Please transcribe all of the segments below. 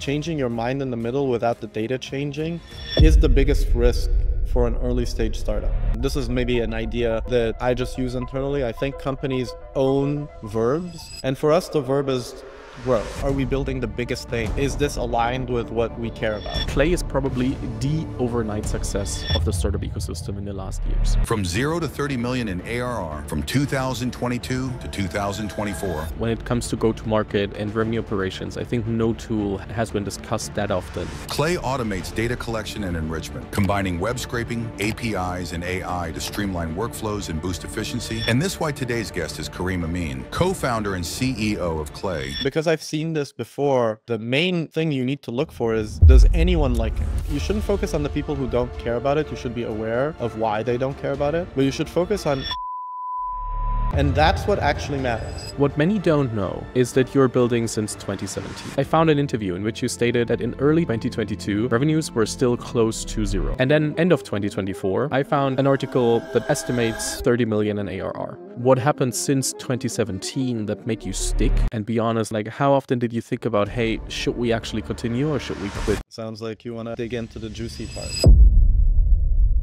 changing your mind in the middle without the data changing is the biggest risk for an early stage startup. This is maybe an idea that I just use internally. I think companies own verbs, and for us the verb is grow. Are we building the biggest thing? Is this aligned with what we care about? Clay is probably the overnight success of the startup ecosystem in the last years. From 0 to 30 million in ARR from 2022 to 2024. When it comes to go-to-market and revenue operations, I think no tool has been discussed that often. Clay automates data collection and enrichment, combining web scraping, APIs, and AI to streamline workflows and boost efficiency. And this is why today's guest is Kareem Amin, co-founder and CEO of Clay. Because I've seen this before, the main thing you need to look for is, does anyone like it? You shouldn't focus on the people who don't care about it. You should be aware of why they don't care about it, but you should focus on, and that's what actually matters. What many don't know is that you're building since 2017. I found an interview in which you stated that in early 2022, revenues were still close to zero. And then end of 2024, I found an article that estimates 30 million in ARR. What happened since 2017 that made you stick? And be honest, like, how often did you think about, hey, should we actually continue or should we quit? Sounds like you want to dig into the juicy part.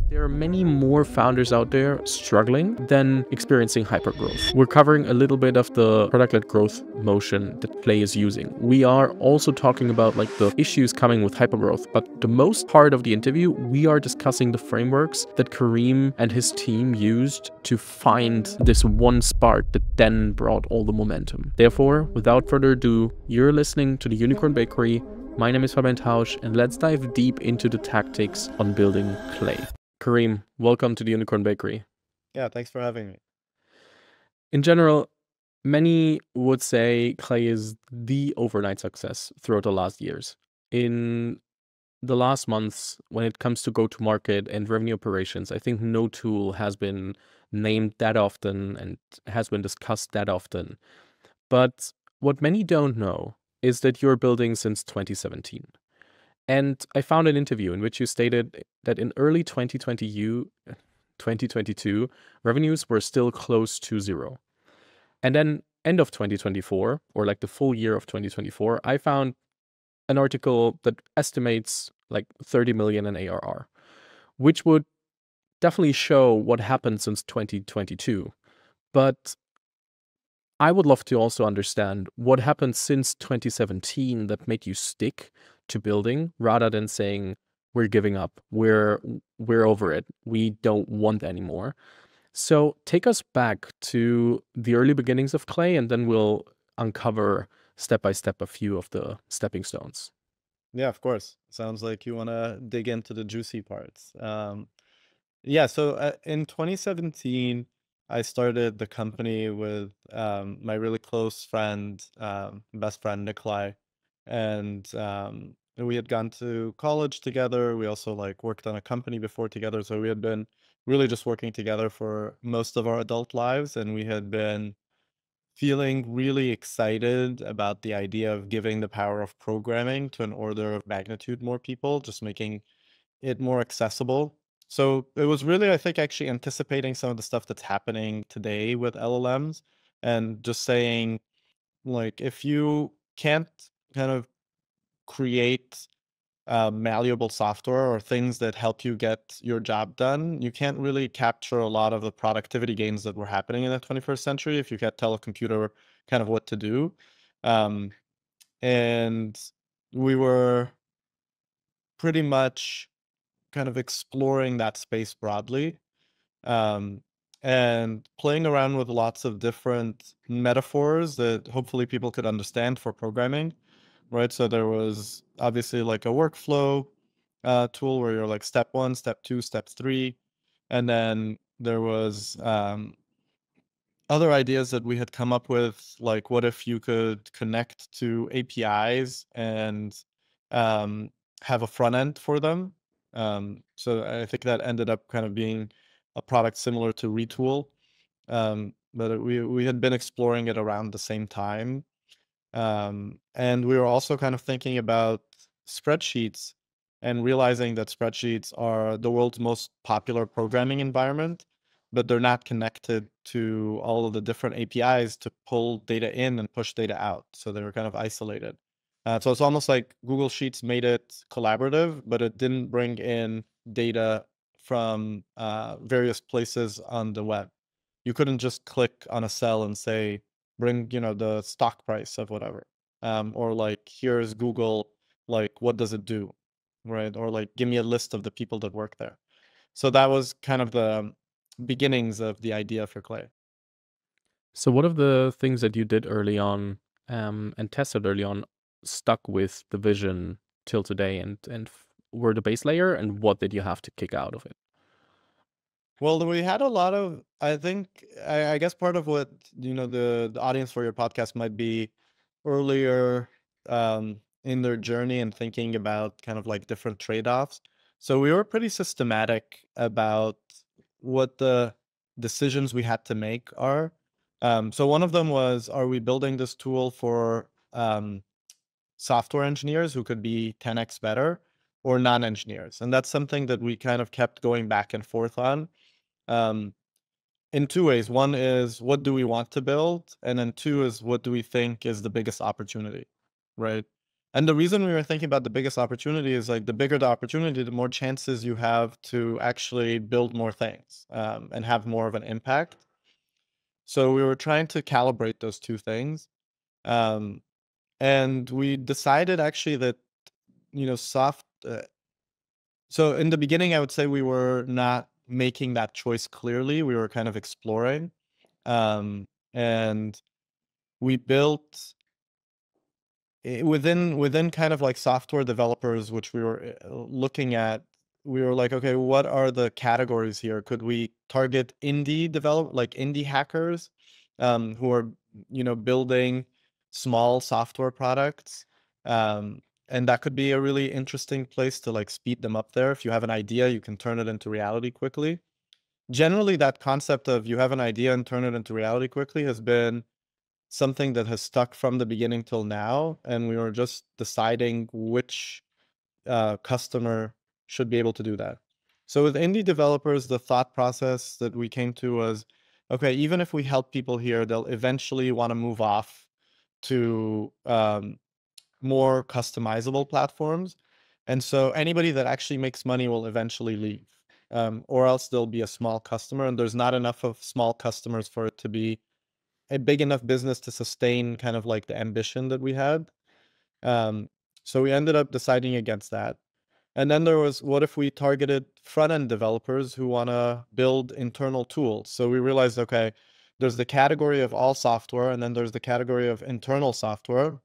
There are many more founders out there struggling than experiencing hypergrowth. We're covering a little bit of the product-led growth motion that Clay is using. We are also talking about like the issues coming with hypergrowth, but the most part of the interview, we are discussing the frameworks that Kareem and his team used to find this one spark that then brought all the momentum. Therefore, without further ado, you're listening to the Unicorn Bakery. My name is Fabian Tausch, and let's dive deep into the tactics on building Clay. Kareem, welcome to the Unicorn Bakery. Yeah, thanks for having me. In general, many would say Clay is the overnight success throughout the last years. In the last months, when it comes to go-to-market and revenue operations, I think no tool has been named that often and has been discussed that often. But what many don't know is that you're building since 2017. And I found an interview in which you stated that in early 2022, revenues were still close to zero. And then end of 2024, or like the full year of 2024, I found an article that estimates like 30 million in ARR, which would definitely show what happened since 2022. But I would love to also understand what happened since 2017 that made you stick to building rather than saying we're giving up, we're over it, we don't want anymore. So take us back to the early beginnings of Clay, and then we'll uncover step by step a few of the stepping stones. Yeah, of course. Sounds like you want to dig into the juicy parts. Yeah, so in 2017, I started the company with my really close friend, best friend, Nikolai. And we had gone to college together. We also like worked on a company before together. So we had been really just working together for most of our adult lives. And we had been feeling really excited about the idea of giving the power of programming to an order of magnitude more people, just making it more accessible. So it was really, I think, actually anticipating some of the stuff that's happening today with LLMs and just saying, like, if you can't kind of create malleable software or things that help you get your job done, you can't really capture a lot of the productivity gains that were happening in the 21st century if you can't tell a computer kind of what to do. And we were pretty much kind of exploring that space broadly, and playing around with lots of different metaphors that hopefully people could understand for programming. Right, so there was obviously like a workflow tool where you're like step 1, step 2, step 3, and then there was other ideas that we had come up with, like what if you could connect to APIs and have a front end for them. So I think that ended up kind of being a product similar to Retool, but we had been exploring it around the same time. And we were also kind of thinking about spreadsheets and realizing that spreadsheets are the world's most popular programming environment, but they're not connected to all of the different APIs to pull data in and push data out. So they were kind of isolated. So it's almost like Google Sheets made it collaborative, but it didn't bring in data from various places on the web. You couldn't just click on a cell and say, bring, the stock price of whatever. Or like, here's Google, like, what does it do? Right? Or like, give me a list of the people that work there. So that was kind of the beginnings of the idea for Clay. So what of the things that you did early on and tested early on stuck with the vision till today and were the base layer, and what did you have to kick out of it? Well, we had a lot of, I think, I guess part of what, the audience for your podcast might be earlier in their journey and thinking about kind of like different trade-offs. So we were pretty systematic about what the decisions we had to make are. So one of them was, are we building this tool for software engineers who could be 10x better or non-engineers? And that's something that we kind of kept going back and forth on. Um, in two ways. One is, what do we want to build? And then two is, what do we think is the biggest opportunity, right? And the reason we were thinking about the biggest opportunity is like, the bigger the opportunity, the more chances you have to actually build more things and have more of an impact. So we were trying to calibrate those two things. Um, and we decided actually that, soft. So in the beginning, I would say we were not making that choice clearly. We were kind of exploring. And we built within kind of like software developers, which we were looking at. We were like, okay, what are the categories here? Could we target indie hackers, who are, building small software products? And that could be a really interesting place to like speed them up there. If you have an idea, you can turn it into reality quickly. Generally, that concept of you have an idea and turn it into reality quickly has been something that has stuck from the beginning till now, and we were just deciding which customer should be able to do that. So with indie developers, the thought process that we came to was, okay, even if we help people here, they'll eventually want to move off to more customizable platforms. And so anybody that actually makes money will eventually leave, or else there'll be a small customer, and there's not enough of small customers for it to be a big enough business to sustain kind of like the ambition that we had. Um, so we ended up deciding against that. And then there was, what if we targeted front-end developers who want to build internal tools? So we realized, okay, there's the category of all software, and then there's the category of internal software,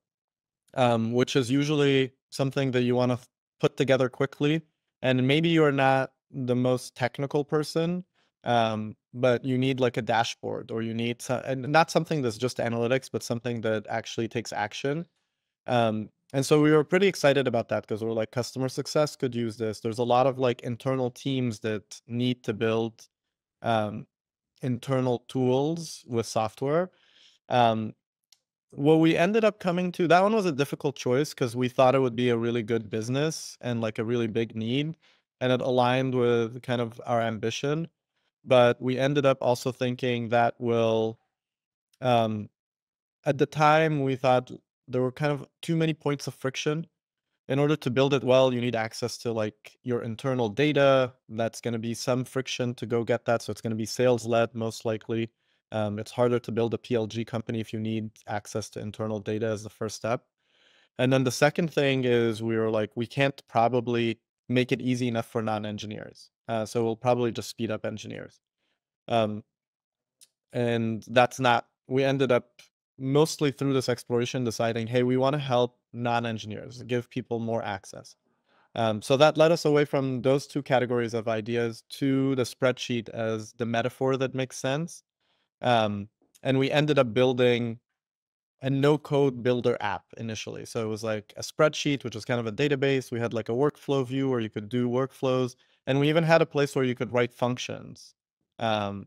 which is usually something that you want to put together quickly. And maybe you're not the most technical person, but you need like a dashboard, or you need and not something that's just analytics, but something that actually takes action. And so we were pretty excited about that, because we're like, customer success could use this. There's a lot of like internal teams that need to build internal tools with software. Um, what we ended up coming to, that one was a difficult choice, because we thought it would be a really good business and like a really big need, and it aligned with kind of our ambition. But we ended up also thinking that will, um, at the time, we thought there were kind of too many points of friction. In order to build it well, you need access to like your internal data. That's going to be some friction to go get that. So it's going to be sales led, most likely. It's harder to build a PLG company if you need access to internal data as the first step. And then the second thing is, we were like, we can't probably make it easy enough for non-engineers. So we'll probably just speed up engineers. Um, and that's not, we ended up mostly through this exploration deciding, hey, we want to help non-engineers, give people more access. So that led us away from those two categories of ideas to the spreadsheet as the metaphor that makes sense. And we ended up building a no-code builder app initially. So it was like a spreadsheet, which was kind of a database. We had like a workflow view where you could do workflows. And we even had a place where you could write functions to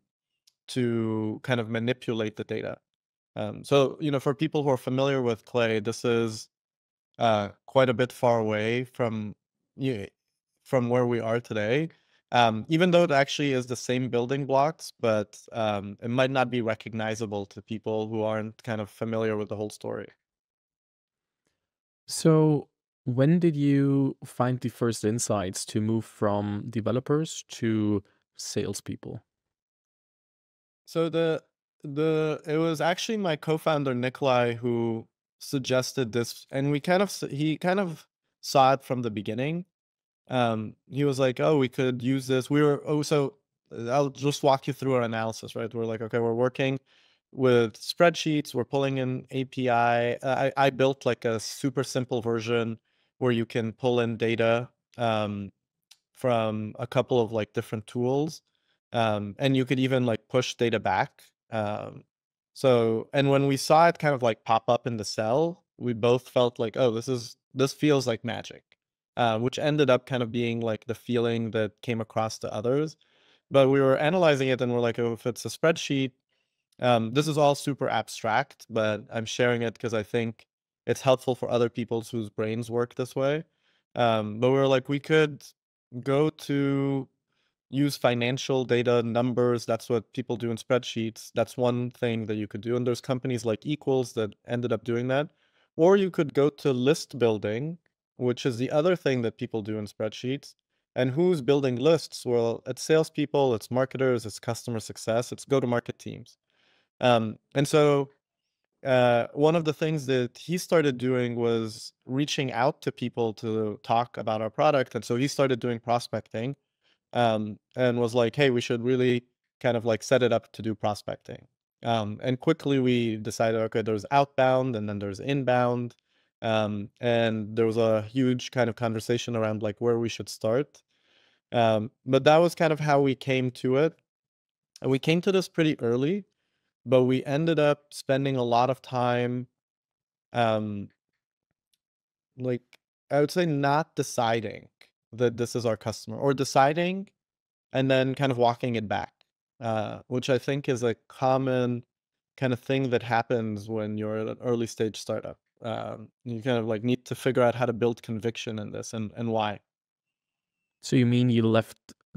kind of manipulate the data. So, for people who are familiar with Clay, this is quite a bit far away from where we are today. Even though it actually is the same building blocks, but it might not be recognizable to people who aren't kind of familiar with the whole story. So, when did you find the first insights to move from developers to salespeople? So it was actually my co-founder Nikolai who suggested this, and he kind of saw it from the beginning. He was like, "Oh, we could use this." I'll just walk you through our analysis, right? We're like, okay, we're working with spreadsheets, we're pulling in API. I built like a super simple version where you can pull in data from a couple of like different tools. And you could even like push data back. And when we saw it kind of like pop up in the cell, we both felt like, oh, this feels like magic, which ended up kind of being like the feeling that came across to others. But we were analyzing it and we're like, oh, if it's a spreadsheet, this is all super abstract, but I'm sharing it because I think it's helpful for other people whose brains work this way. But we were like, we could go to use financial data, numbers. That's what people do in spreadsheets. That's one thing that you could do. And there's companies like Equals that ended up doing that. Or you could go to list building, which is the other thing that people do in spreadsheets. And who's building lists? Well, it's salespeople, it's marketers, it's customer success, it's go-to-market teams. One of the things that he started doing was reaching out to people to talk about our product. And so he started doing prospecting, and was like, hey, we should really kind of like set it up to do prospecting. And quickly we decided, okay, there's outbound and then there's inbound. And there was a huge kind of conversation around like where we should start. But that was kind of how we came to it. And we came to this pretty early, but we ended up spending a lot of time, um, like I would say not deciding that this is our customer, or deciding and then kind of walking it back, which I think is a common kind of thing that happens when you're at an early stage startup. You kind of like need to figure out how to build conviction in this and why. So, you mean you left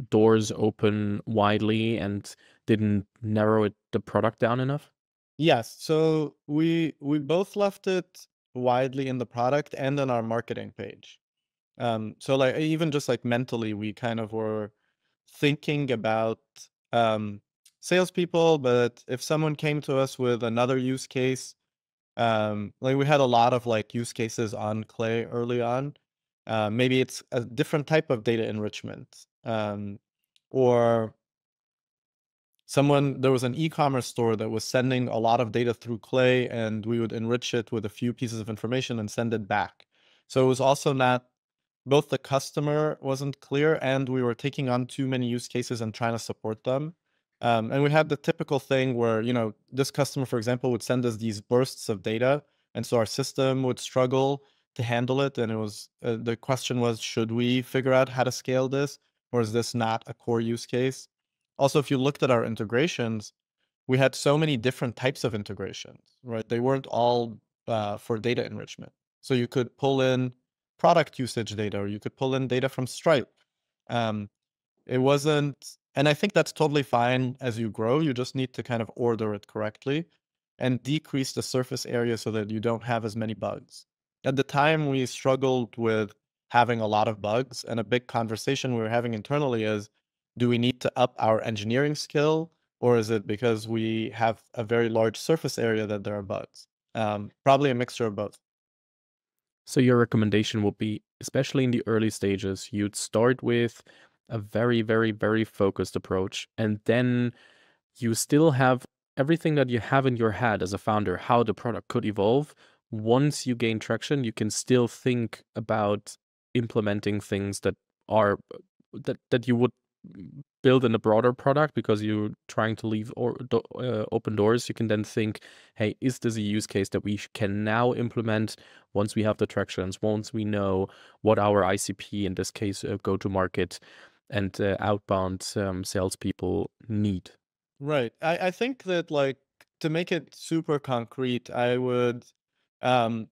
doors open widely and didn't narrow the product down enough? Yes, so we both left it widely in the product and on our marketing page. So like even just like mentally, we kind of were thinking about um, salespeople, but if someone came to us with another use case, like we had a lot of like use cases on Clay early on. Maybe it's a different type of data enrichment, or there was an e-commerce store that was sending a lot of data through Clay, and we would enrich it with a few pieces of information and send it back. So it was also not, both the customer wasn't clear and we were taking on too many use cases and trying to support them. And we had the typical thing where, this customer, for example, would send us these bursts of data. And so our system would struggle to handle it. And the question was, should we figure out how to scale this? Or is this not a core use case? Also, if you looked at our integrations, we had so many different types of integrations, right? They weren't all for data enrichment. So you could pull in product usage data, or you could pull in data from Stripe. Um, it wasn't, and I think that's totally fine as you grow. You just need to kind of order it correctly and decrease the surface area so that you don't have as many bugs. At the time, we struggled with having a lot of bugs, and a big conversation we were having internally is, do we need to up our engineering skill, or is it because we have a very large surface area that there are bugs? Probably a mixture of both. So, your recommendation would be, especially in the early stages, you'd start with a very, very, very focused approach, and then you still have everything that you have in your head as a founder, how the product could evolve. Once you gain traction, you can still think about implementing things that are that you would build in a broader product because you're trying to leave open doors. You can then think, hey, is this a use case that we can now implement once we have the tractions, once we know what our ICP, in this case, go to market and outbound salespeople need? Right. I think that like, to make it super concrete, I would um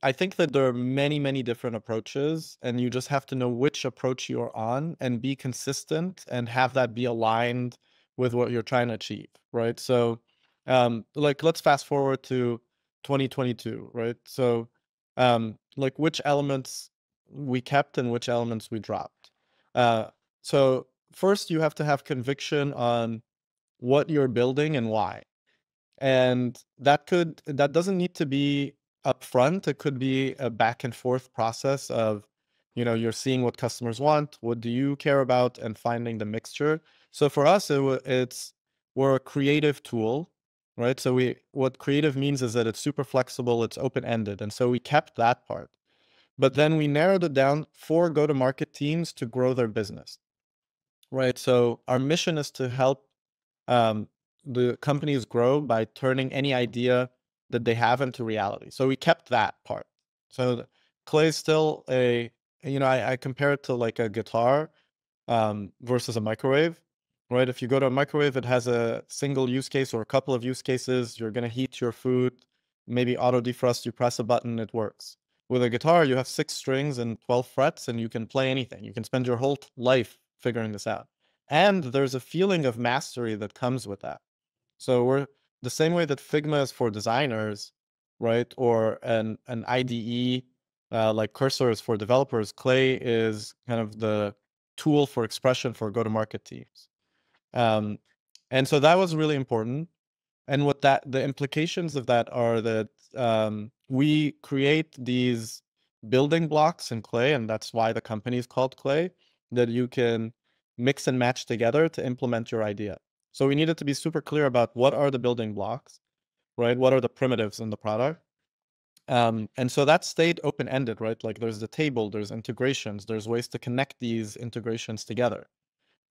I think that there are many, many different approaches, and you just have to know which approach you're on and be consistent and have that be aligned with what you're trying to achieve, right? So, like, let's fast forward to 2022, right? So like which elements we kept and which elements we dropped. So first you have to have conviction on what you're building and why. And that doesn't need to be upfront. It could be a back and forth process of, you're seeing what customers want, what do you care about, and finding the mixture. So for us, we're a creative tool, right? So what creative means is that it's super flexible, it's open-ended. And so we kept that part. But then we narrowed it down for go-to-market teams to grow their business, right? So our mission is to help um, the companies grow by turning any idea that they have into reality. So we kept that part. So Clay is still I compare it to like a guitar versus a microwave, right? If you go to a microwave, it has a single use case or a couple of use cases. You're going to heat your food, maybe auto defrost, you press a button, it works. With a guitar, you have 6 strings and 12 frets, and you can play anything. You can spend your whole life figuring this out. And there's a feeling of mastery that comes with that. So we're the same way that Figma is for designers, right? Or an IDE like Cursor is for developers. Clay is kind of the tool for expression for go-to-market teams. And so that was really important. And the implications of that are that we create these building blocks in Clay, and that's why the company is called Clay, that you can mix and match together to implement your idea. So we needed to be super clear about what are the building blocks, right? What are the primitives in the product? And so that stayed open-ended, right? Like there's the table, there's integrations, there's ways to connect these integrations together.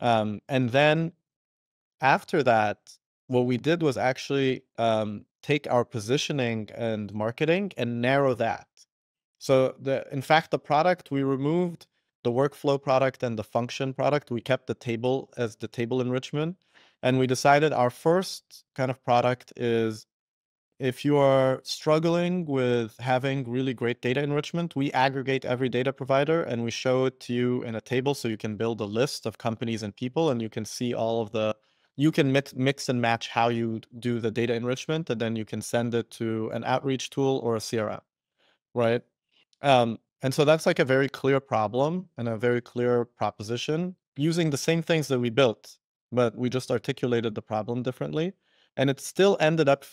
And then after that, what we did was actually take our positioning and marketing and narrow that. So in fact, the product, we removed the workflow product and the function product. We kept the table as the table enrichment. And we decided our first kind of product is, if you are struggling with having really great data enrichment, we aggregate every data provider and we show it to you in a table so you can build a list of companies and people, and you can see you can mix and match how you do the data enrichment, and then you can send it to an outreach tool or a CRM, right? And so that's like a very clear problem and a very clear proposition using the same things that we built, but we just articulated the problem differently. And it still ended up,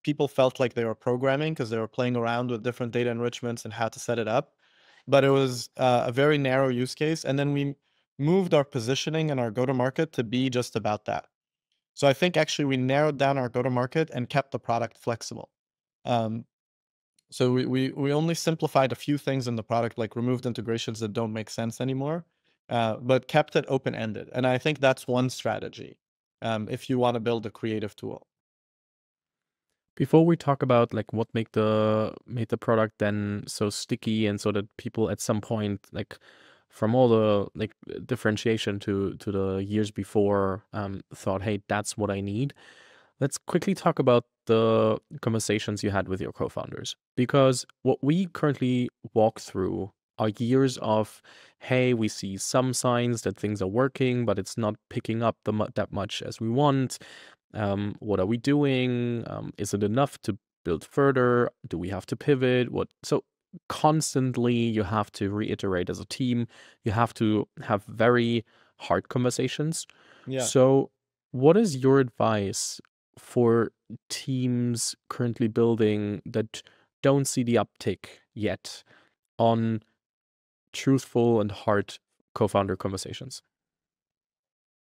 people felt like they were programming because they were playing around with different data enrichments and how to set it up. But it was a very narrow use case. And then we moved our positioning and our go-to-market to be just about that. So I think actually we narrowed down our go-to-market and kept the product flexible. So we only simplified a few things in the product, like removed integrations that don't make sense anymore, but kept it open-ended. And I think that's one strategy if you want to build a creative tool. Before we talk about like what made the product then so sticky and so that people at some point, like from all the like differentiation to the years before, thought, hey, that's what I need. Let's quickly talk about the conversations you had with your co-founders, because what we currently walk through are years of, hey, we see some signs that things are working, but it's not picking up that much as we want. What are we doing? Is it enough to build further? Do we have to pivot? So constantly you have to reiterate as a team. You have to have very hard conversations. Yeah. So what is your advice for teams currently building that don't see the uptick yet on truthful and hard co-founder conversations?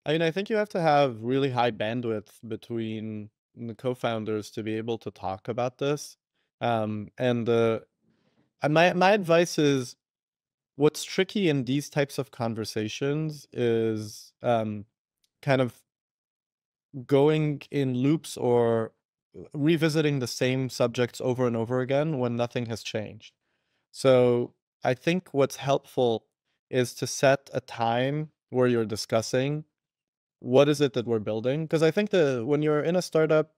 I mean, I think you have to have really high bandwidth between the co-founders to be able to talk about this. And my advice is, what's tricky in these types of conversations is kind of going in loops or revisiting the same subjects over and over again when nothing has changed. So I think what's helpful is to set a time where you're discussing what is it that we're building. Because I think that when you're in a startup,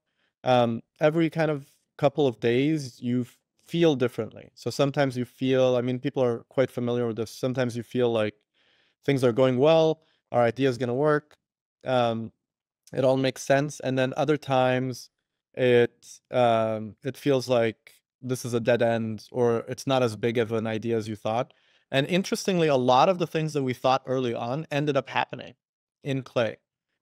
every kind of couple of days, you feel differently. So sometimes you feel, I mean, people are quite familiar with this. Sometimes you feel like things are going well, our idea is going to work. It all makes sense. And then other times it feels like this is a dead end, or it's not as big of an idea as you thought. And interestingly, a lot of the things that we thought early on ended up happening in Clay.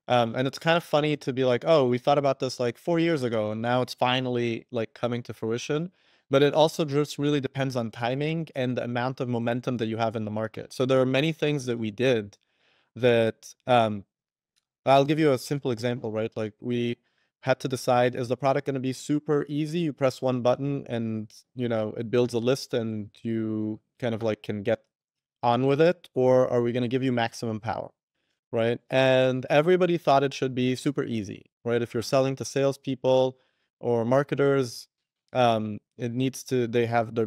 And it's kind of funny to be like, oh, we thought about this like 4 years ago, and now it's finally like coming to fruition. But it also just really depends on timing and the amount of momentum that you have in the market. So there are many things that we did that I'll give you a simple example, right? Like we had to decide, is the product going to be super easy? You press one button and, you know, it builds a list and you kind of like can get on with it, or are we going to give you maximum power, right? And everybody thought it should be super easy, right? If you're selling to salespeople or marketers, they're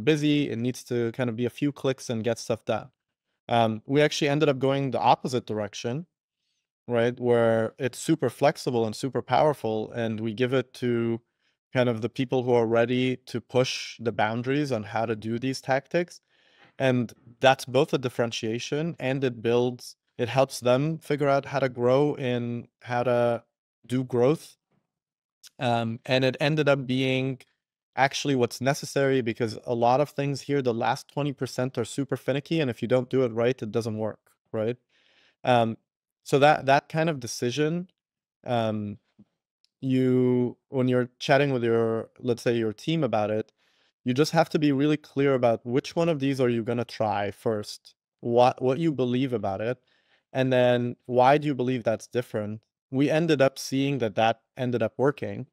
busy. It needs to kind of be a few clicks and get stuff done. We actually ended up going the opposite direction, right? Where it's super flexible and super powerful, and we give it to kind of the people who are ready to push the boundaries on how to do these tactics. And that's both a differentiation, and it helps them figure out how to grow and how to do growth. And it ended up being actually what's necessary, because a lot of things here, the last 20% are super finicky, and if you don't do it right, it doesn't work, right? Um, so that kind of decision, um, when you're chatting with let's say your team about it, you just have to be really clear about which one of these are you gonna try first, what you believe about it, and then why do you believe that's different. We ended up seeing that ended up working.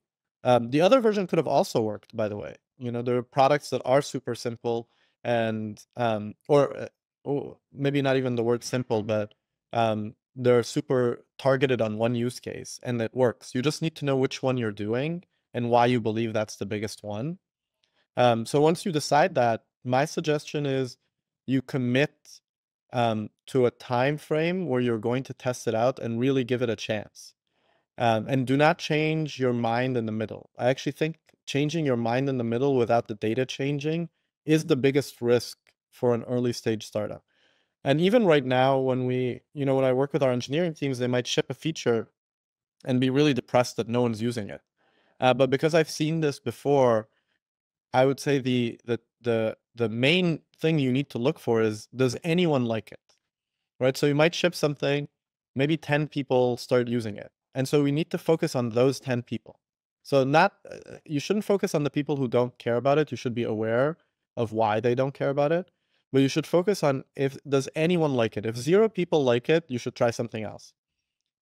The other version could have also worked, by the way. You know, there are products that are super simple and or maybe not even the word simple, but they're super targeted on one use case and it works. You just need to know which one you're doing and why you believe that's the biggest one. So once you decide that, my suggestion is you commit to a time frame where you're going to test it out and really give it a chance. And do not change your mind in the middle. I actually think changing your mind in the middle without the data changing is the biggest risk for an early stage startup. And even right now, when I work with our engineering teams, they might ship a feature and be really depressed that no one's using it. But because I've seen this before, I would say the main thing you need to look for is, does anyone like it? Right? So you might ship something, maybe 10 people start using it. And so we need to focus on those 10 people. So you shouldn't focus on the people who don't care about it. You should be aware of why they don't care about it. But you should focus on, does anyone like it? If 0 people like it, you should try something else.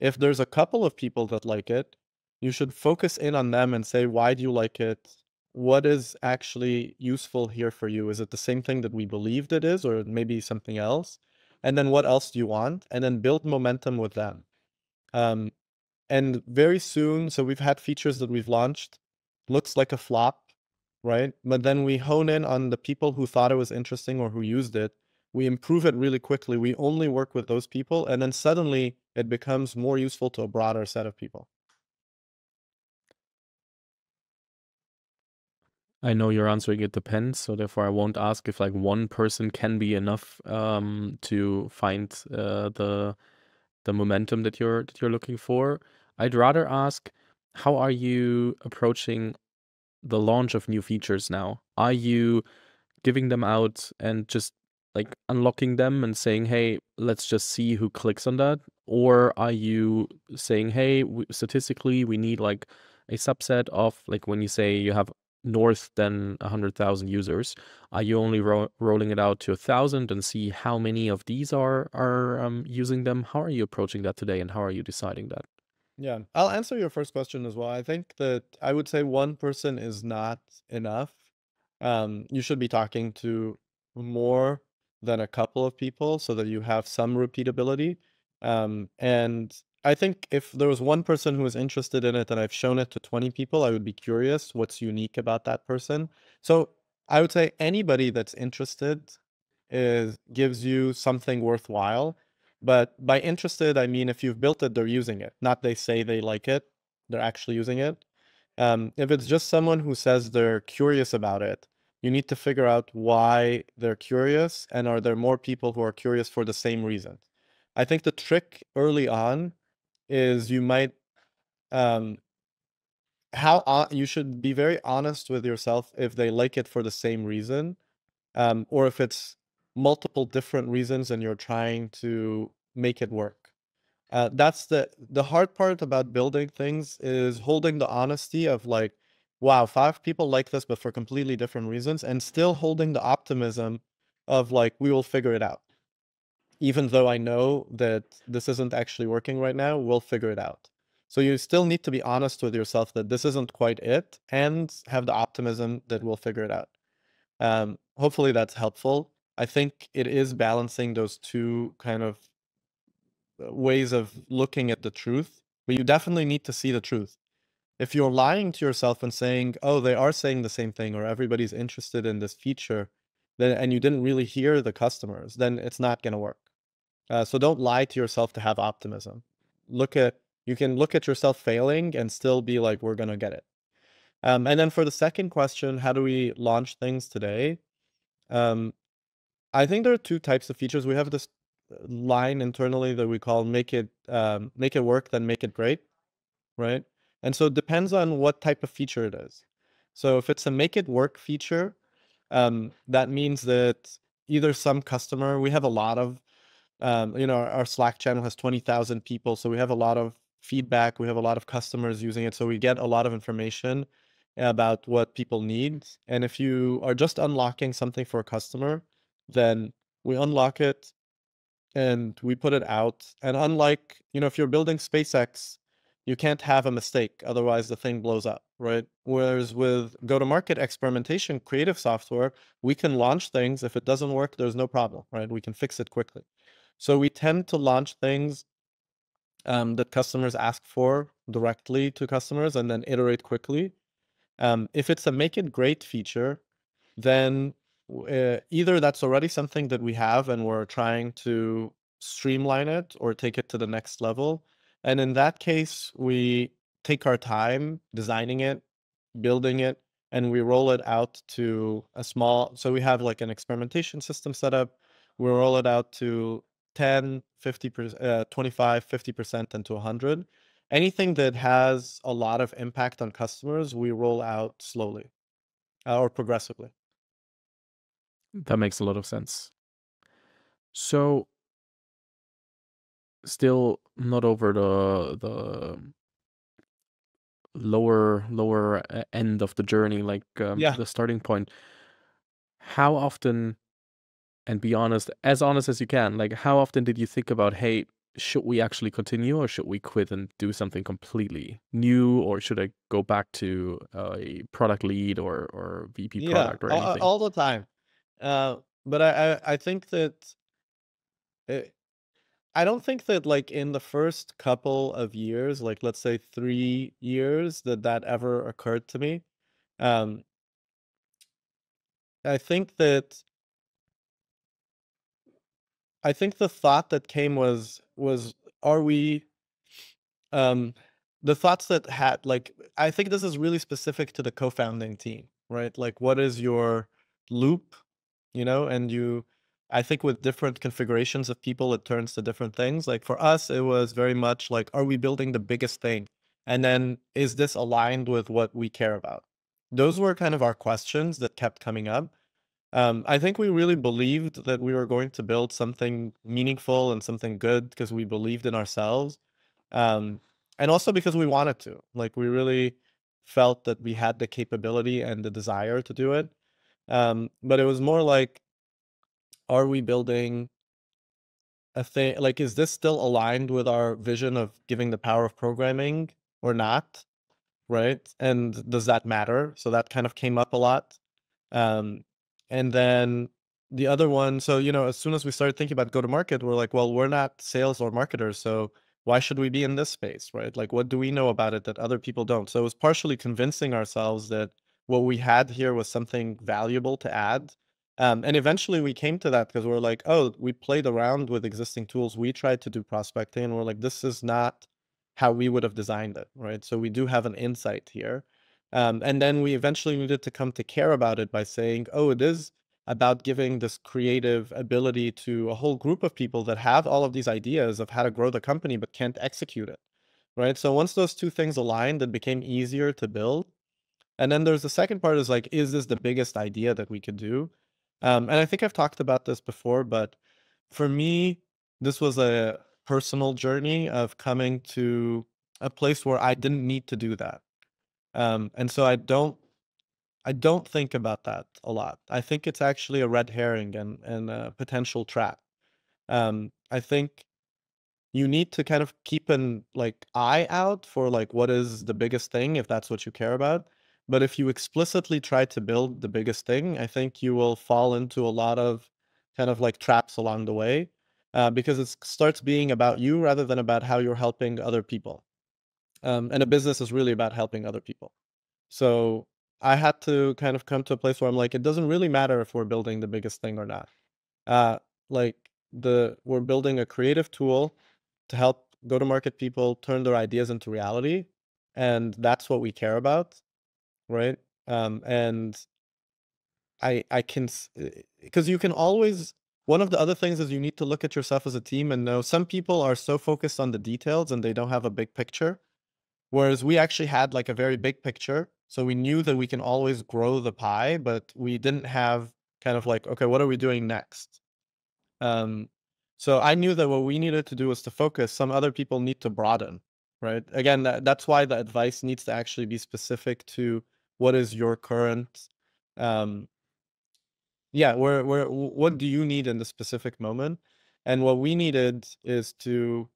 If there's a couple of people that like it, you should focus in on them and say, why do you like it? What is actually useful here for you? Is it the same thing that we believed it is, or maybe something else? And then what else do you want? And then build momentum with them. And very soon, so we've had features that we've launched, looks like a flop, right? But then we hone in on the people who thought it was interesting or who used it. We improve it really quickly. We only work with those people, and then suddenly it becomes more useful to a broader set of people. I know you're answering it depends, so therefore I won't ask if like one person can be enough to find the momentum that you're looking for. I'd rather ask, how are you approaching the launch of new features now? Are you giving them out and just like unlocking them and saying, hey, let's just see who clicks on that? Or are you saying, hey, statistically, we need like a subset of, like when you say you have north than 100,000 users, are you only rolling it out to 1,000 and see how many of these are using them? How are you approaching that today, and how are you deciding that? Yeah, I'll answer your first question as well. I think that I would say one person is not enough. You should be talking to more than a couple of people so that you have some repeatability. And I think if there was one person who was interested in it and I've shown it to 20 people, I would be curious what's unique about that person. So I would say anybody that's interested gives you something worthwhile. But by interested, I mean, if you've built it, they're using it. Not they say they like it, they're actually using it. If it's just someone who says they're curious about it, you need to figure out why they're curious, and are there more people who are curious for the same reason? I think the trick early on is you might, um, you should be very honest with yourself if they like it for the same reason, or if it's multiple different reasons and you're trying to make it work. That's the hard part about building things, is holding the honesty of like, wow, 5 people like this, but for completely different reasons, and still holding the optimism of like, we will figure it out. Even though I know that this isn't actually working right now, we'll figure it out. So you still need to be honest with yourself that this isn't quite it, and have the optimism that we'll figure it out. Hopefully that's helpful. I think it is balancing those two kind of ways of looking at the truth, but you definitely need to see the truth. If you're lying to yourself and saying, oh, they are saying the same thing, or everybody's interested in this feature, then, and you didn't really hear the customers, then it's not going to work. So don't lie to yourself to have optimism. You can look at yourself failing and still be like, we're going to get it. And then for the second question, how do we launch things today? I think there are two types of features. We have this line internally that we call make it work, then make it great, right? And so it depends on what type of feature it is. So if it's a make it work feature, that means that either some customer, we have a lot of, our Slack channel has 20,000 people. So we have a lot of feedback. We have a lot of customers using it. So we get a lot of information about what people need. And if you are just unlocking something for a customer, then we unlock it and we put it out. And unlike, if you're building SpaceX, you can't have a mistake, otherwise the thing blows up, right? Whereas with go-to-market experimentation, creative software, we can launch things. If it doesn't work, there's no problem, right? We can fix it quickly. So we tend to launch things that customers ask for directly to customers and then iterate quickly. If it's a make it great feature, then either that's already something that we have and we're trying to streamline it or take it to the next level. And in that case, we take our time designing it, building it, and we roll it out to so we have like an experimentation system set up. We roll it out to 10, 50%, 25, 50%, and to 100. Anything that has a lot of impact on customers, we roll out slowly or progressively. That makes a lot of sense. So, still not over the lower end of the journey, like Yeah. the starting point. How often, and be honest, as you can, like how often did you think about, hey, should we actually continue, or should we quit and do something completely new, or should I go back to a product lead or VP Yeah, product or anything? all the time. But I think that I don't think that like in the first couple of years, like let's say 3 years, that ever occurred to me. Um, I think that the thought that came was are we the thoughts that had like, I think this is really specific to the co-founding team, right? Like what is your loop, and I think with different configurations of people, it turns to different things. Like for us, it was very much like, are we building the biggest thing? And then is this aligned with what we care about? Those were kind of our questions that kept coming up. I think we really believed that we were going to build something meaningful and something good because we believed in ourselves. And also because we wanted to. Like we really felt that we had the capability and the desire to do it. But it was more like, are we building a thing? Like, is this still aligned with our vision of giving the power of programming or not? Right? And does that matter? So that kind of came up a lot. And then the other one, so, as soon as we started thinking about go to market, we're like, well, we're not sales or marketers. So why should we be in this space? Right? Like, what do we know about it that other people don't? So it was partially convincing ourselves that what we had here was something valuable to add. And eventually we came to that because we're like, oh, we played around with existing tools. We tried to do prospecting and we're like, this is not how we would have designed it. Right. So we do have an insight here. And then we eventually needed to come to care about it by saying, oh, it is about giving this creative ability to a whole group of people that have all of these ideas of how to grow the company, but can't execute it. right? So once those two things aligned, it became easier to build. And then there's the second part is like, is this the biggest idea that we could do? And I think I've talked about this before, but for me, this was a personal journey of coming to a place where I didn't need to do that. And so I don't think about that a lot. I think it's actually a red herring and a potential trap. I think you need to kind of keep an like eye out for like what is the biggest thing if that's what you care about. But if you explicitly try to build the biggest thing, I think you will fall into a lot of kind of like traps along the way, because it starts being about you rather than about how you're helping other people. And a business is really about helping other people. So I had to kind of come to a place where I'm like, it doesn't really matter if we're building the biggest thing or not. Uh, like we're building a creative tool to help go-to-market people turn their ideas into reality, and that's what we care about, right? And I can, because you can always. One of the other things is you need to look at yourself as a team and know some people are so focused on the details and they don't have a big picture. Whereas we actually had like a very big picture. So we knew that we can always grow the pie, but we didn't have kind of like, okay, what are we doing next? Um, so I knew that what we needed to do was to focus. Some other people need to broaden, right? Again, that's why the advice needs to actually be specific to what is your current, um, yeah, what do you need in the specific moment? And what we needed is to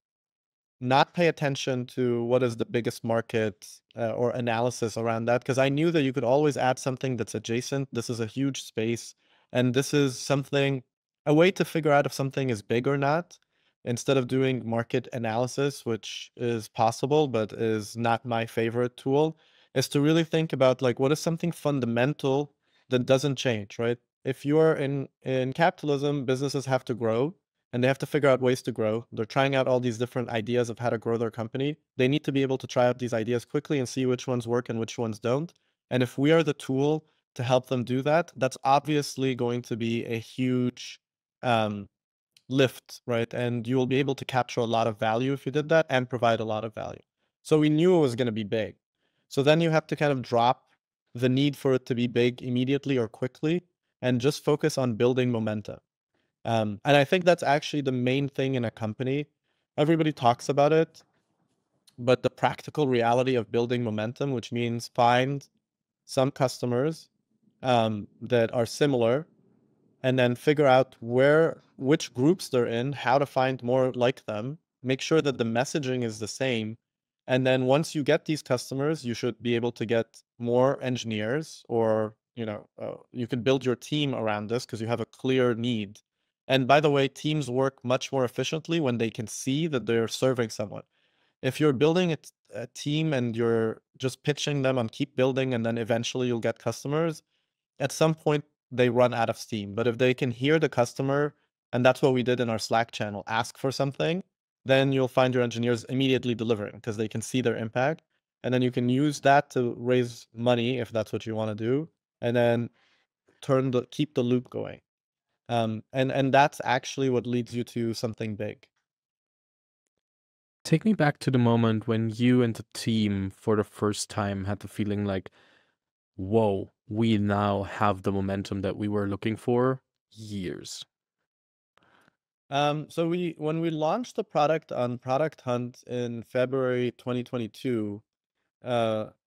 not pay attention to what is the biggest market, or analysis around that, because I knew that you could always add something that's adjacent. This is a huge space, and this is something, a way to figure out if something is big or not, instead of doing market analysis, which is possible, but is not my favorite tool, is to really think about like, what is something fundamental that doesn't change, right? If you're in capitalism, businesses have to grow and they have to figure out ways to grow. They're trying out all these different ideas of how to grow their company. They need to be able to try out these ideas quickly and see which ones work and which ones don't. And if we are the tool to help them do that, that's obviously going to be a huge, um, lift, right? And you will be able to capture a lot of value if you did that and provide a lot of value. So we knew it was going to be big. So then you have to kind of drop the need for it to be big immediately or quickly and just focus on building momentum. And I think that's actually the main thing in a company. Everybody talks about it, but the practical reality of building momentum, which means find some customers, that are similar, and then figure out which groups they're in, how to find more like them, make sure that the messaging is the same. And then once you get these customers, you should be able to get more engineers, or, you could build your team around this because you have a clear need. And by the way, teams work much more efficiently when they can see that they're serving someone. If you're building a team and you're just pitching them on keep building and then eventually you'll get customers, at some point they run out of steam. But if they can hear the customer, and that's what we did in our Slack channel, ask for something, then you'll find your engineers immediately delivering because they can see their impact. And then you can use that to raise money if that's what you want to do, and then keep the loop going. And that's actually what leads you to something big. Take me back to the moment when you and the team for the first time had the feeling like, whoa, we now have the momentum that we were looking for years. So when we launched the product on Product Hunt in February 2022,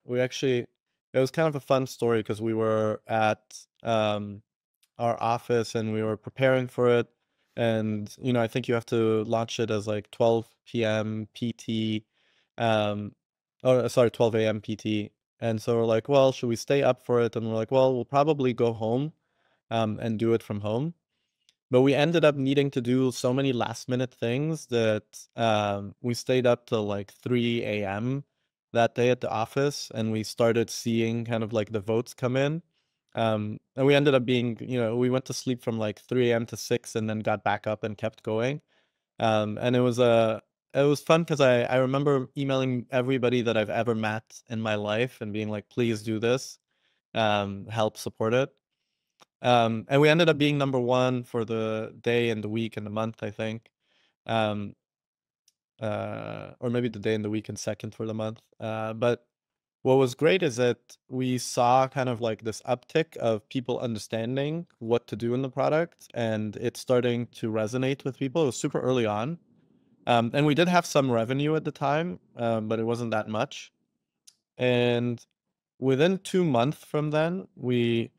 we actually, it was kind of a fun story because we were at our office and we were preparing for it. And, I think you have to launch it as like 12 p.m. PT, or sorry, 12 a.m. PT. And so we're like, well, should we stay up for it? And we're like, well, we'll probably go home, and do it from home. But we ended up needing to do so many last minute things that, we stayed up till like 3 a.m. that day at the office, and we started seeing kind of like the votes come in. And we ended up being, we went to sleep from like 3 a.m. to 6 and then got back up and kept going. And it was fun because I remember emailing everybody that I've ever met in my life and being like, please do this, help support it. And we ended up being number one for the day and the week and the month, I think. Um, or maybe the day in the week and second for the month. But what was great is that we saw kind of like this uptick of people understanding what to do in the product, and it's starting to resonate with people. It was super early on. And we did have some revenue at the time, but it wasn't that much. And within 2 months from then, we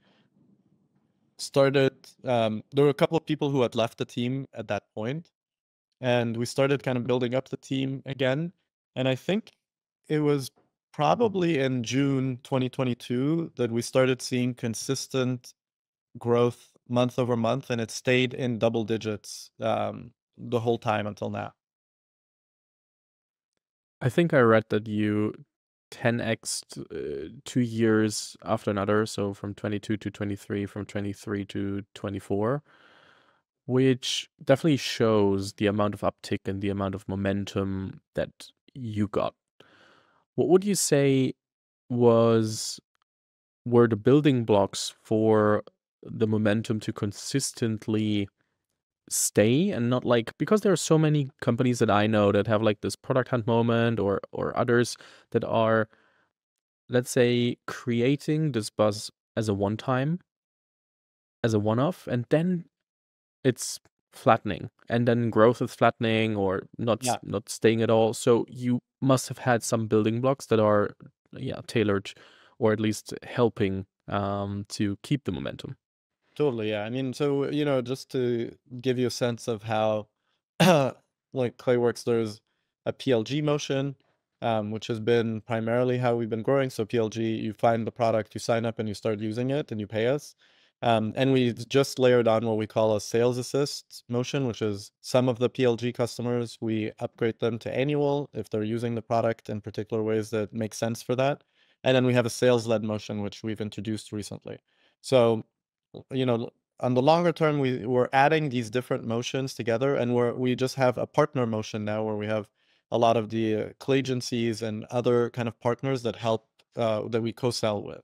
started, there were a couple of people who had left the team at that point, and we started kind of building up the team again. And I think it was probably in June 2022 that we started seeing consistent growth month over month, and it stayed in double digits the whole time until now. I think I read that you 10x'd 2 years after another, so from 22 to 23, from 23 to 24, which definitely shows the amount of uptick and the amount of momentum that you got. What would you say were the building blocks for the momentum to consistently stay and not like, because there are so many companies that I know that have like this product hunt moment or others that are, let's say, creating this buzz as a one-time, as a one-off, and then it's flattening, and then growth is flattening or Yeah. not staying at all. So you must have had some building blocks that are, yeah, tailored or at least helping to keep the momentum. Totally, yeah. I mean, so, just to give you a sense of how like Clay works, there's a PLG motion, which has been primarily how we've been growing. So PLG, you find the product, you sign up and you start using it and you pay us. And we just layered on what we call a sales assist motion, which is some of the PLG customers, we upgrade them to annual if they're using the product in particular ways that make sense for that. And then we have a sales-led motion, which we've introduced recently. So on the longer term, we're adding these different motions together, and we just have a partner motion now where we have a lot of the clay agencies and other kind of partners that help that we co-sell with.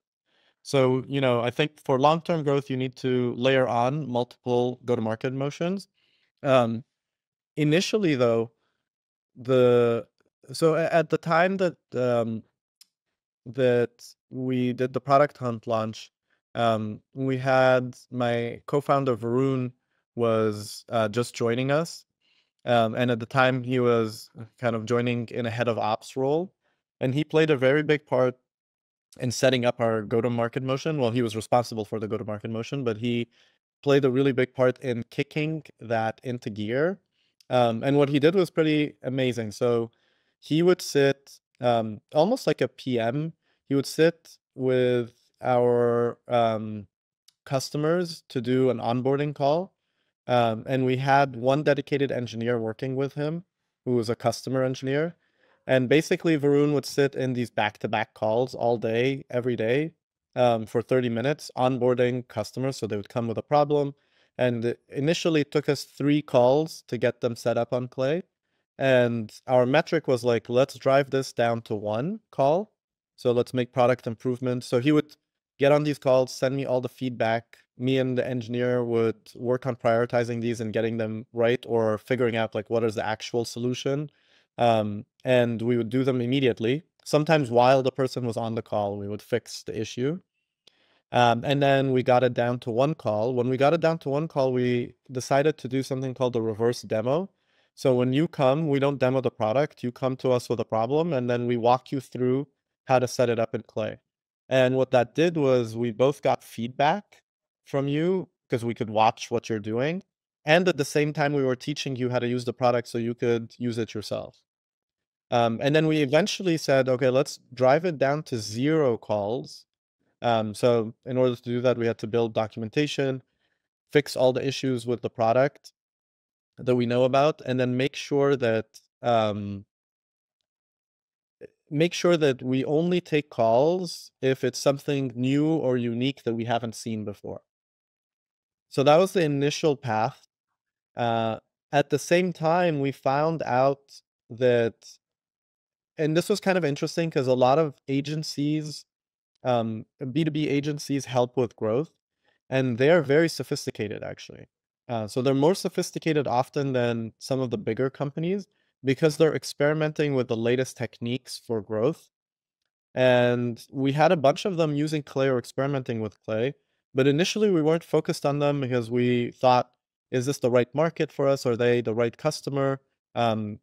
So, I think for long-term growth, you need to layer on multiple go-to-market motions. Initially, though, at the time that we did the product hunt launch, we had my co-founder Varun was just joining us. And at the time he was kind of joining in a head of ops role, and he played a very big part in setting up our go-to-market motion. Well, he was responsible for the go-to-market motion, but he played a really big part in kicking that into gear. And what he did was pretty amazing. So he would sit almost like a PM. He would sit with our customers to do an onboarding call. And we had one dedicated engineer working with him who was a customer engineer. And basically, Varun would sit in these back-to-back calls all day, every day, for 30 minutes, onboarding customers. So they would come with a problem. And initially, it took us 3 calls to get them set up on Clay. And our metric was like, let's drive this down to 1 call. So let's make product improvements. So he would get on these calls, send me all the feedback. Me and the engineer would work on prioritizing these and getting them right, or figuring out like what is the actual solution. And we would do them immediately. Sometimes while the person was on the call, we would fix the issue. And then we got it down to 1 call. When we got it down to 1 call, we decided to do something called the reverse demo. So when you come, we don't demo the product. You come to us with a problem, and then we walk you through how to set it up in Clay. And what that did was we both got feedback from you because we could watch what you're doing. And at the same time, we were teaching you how to use the product so you could use it yourself. And then we eventually said, okay, let's drive it down to 0 calls. So in order to do that, we had to build documentation, fix all the issues with the product that we know about, and then make sure that we only take calls if it's something new or unique that we haven't seen before. So that was the initial path. At the same time, we found out that, and this was kind of interesting because a lot of agencies, B2B agencies, help with growth, and they're very sophisticated actually. So they're more sophisticated often than some of the bigger companies, because they're experimenting with the latest techniques for growth. And we had a bunch of them using Clay or experimenting with Clay. But initially, we weren't focused on them because we thought, is this the right market for us? Are they the right customer? They're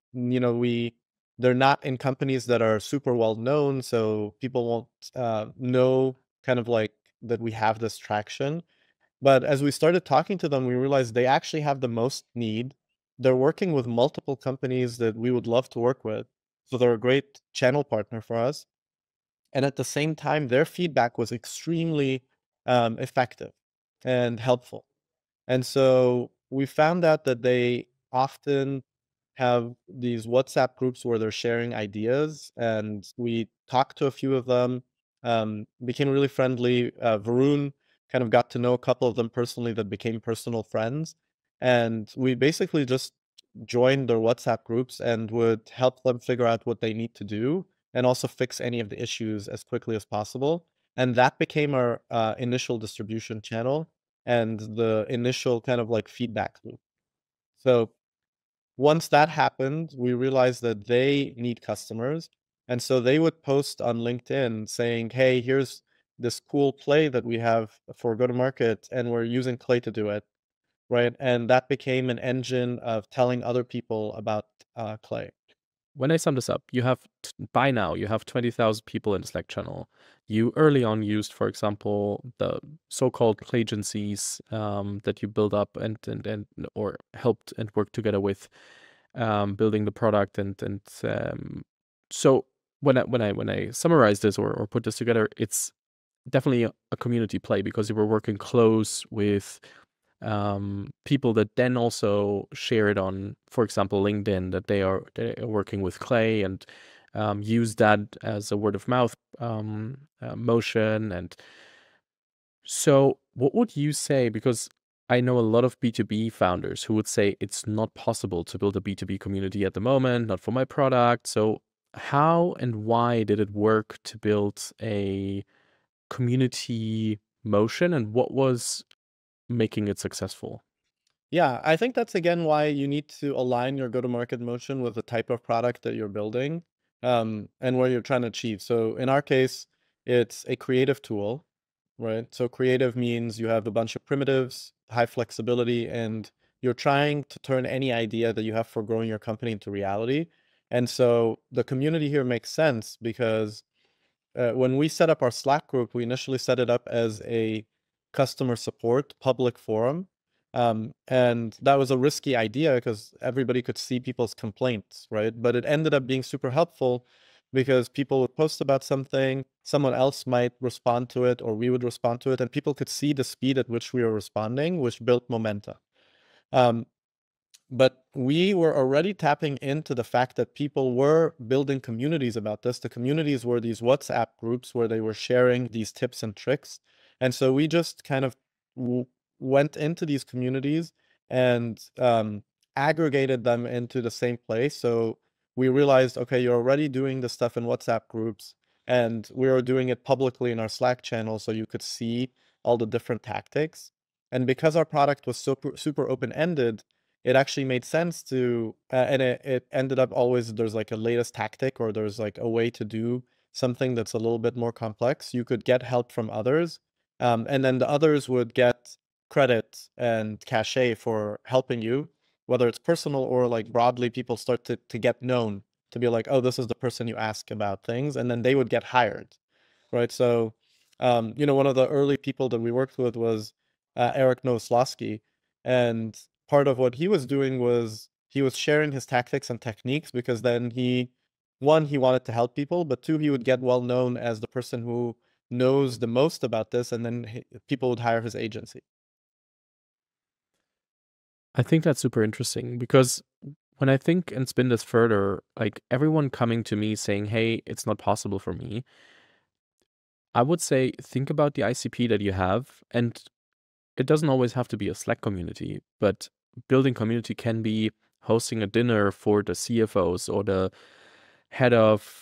not in companies that are super well known, so people won't know kind of like that we have this traction. But as we started talking to them, we realized they actually have the most need. They're working with multiple companies that we would love to work with. So they're a great channel partner for us. And at the same time, their feedback was extremely effective and helpful. And so we found out that they often have these WhatsApp groups where they're sharing ideas, and we talked to a few of them, became really friendly. Varun kind of got to know a couple of them personally that became personal friends. And we basically just joined their WhatsApp groups and would help them figure out what they need to do and also fix any of the issues as quickly as possible. And that became our initial distribution channel and the initial kind of like feedback loop. So once that happened, we realized that they need customers. And so they would post on LinkedIn saying, hey, here's this cool play that we have for go to market, and we're using Clay to do it. Right. And that became an engine of telling other people about Clay. When I sum this up, by now you have 20,000 people in the Slack channel. You early on used, for example, the so-called Clay agencies that you build up and or helped and worked together with building the product and so when I summarize this or put this together, it's definitely a community play because you were working close with people that then also share it on, for example, LinkedIn, that they are working with Clay and use that as a word of mouth motion. And so what would you say, because I know a lot of B2B founders who would say it's not possible to build a B2B community at the moment, not for my product. So how and why did it work to build a community motion, and what was making it successful? Yeah, I think that's again why you need to align your go-to-market motion with the type of product that you're building, and what you're trying to achieve. So in our case, it's a creative tool, right? So creative means you have a bunch of primitives, high flexibility, and you're trying to turn any idea that you have for growing your company into reality. And so the community here makes sense because when we set up our Slack group, we initially set it up as a customer support public forum. And that was a risky idea because everybody could see people's complaints, right? But it ended up being super helpful because people would post about something, someone else might respond to it, or we would respond to it, and people could see the speed at which we were responding, which built momentum. But we were already tapping into the fact that people were building communities about this. The communities were these WhatsApp groups where they were sharing these tips and tricks. And so we just kind of went into these communities and aggregated them into the same place. So we realized, okay, you're already doing this stuff in WhatsApp groups, and we were doing it publicly in our Slack channel so you could see all the different tactics. And because our product was super open-ended, it actually made sense to, and it ended up always there's like a latest tactic, or there's like a way to do something that's a little bit more complex. You could get help from others, and then the others would get credit and cachet for helping you, whether it's personal or like broadly, people start to get known, to be like, oh, this is the person you ask about things, and then they would get hired, right? So, one of the early people that we worked with was Eric Nowoslawski, and part of what he was doing was he was sharing his tactics and techniques because then one, he wanted to help people, but two, he would get well known as the person who knows the most about this, and then people would hire his agency. I think that's super interesting because when I think and spin this further, like everyone coming to me saying, hey, it's not possible for me, I would say think about the ICP that you have. And it doesn't always have to be a Slack community, but building community can be hosting a dinner for the CFOs or the head of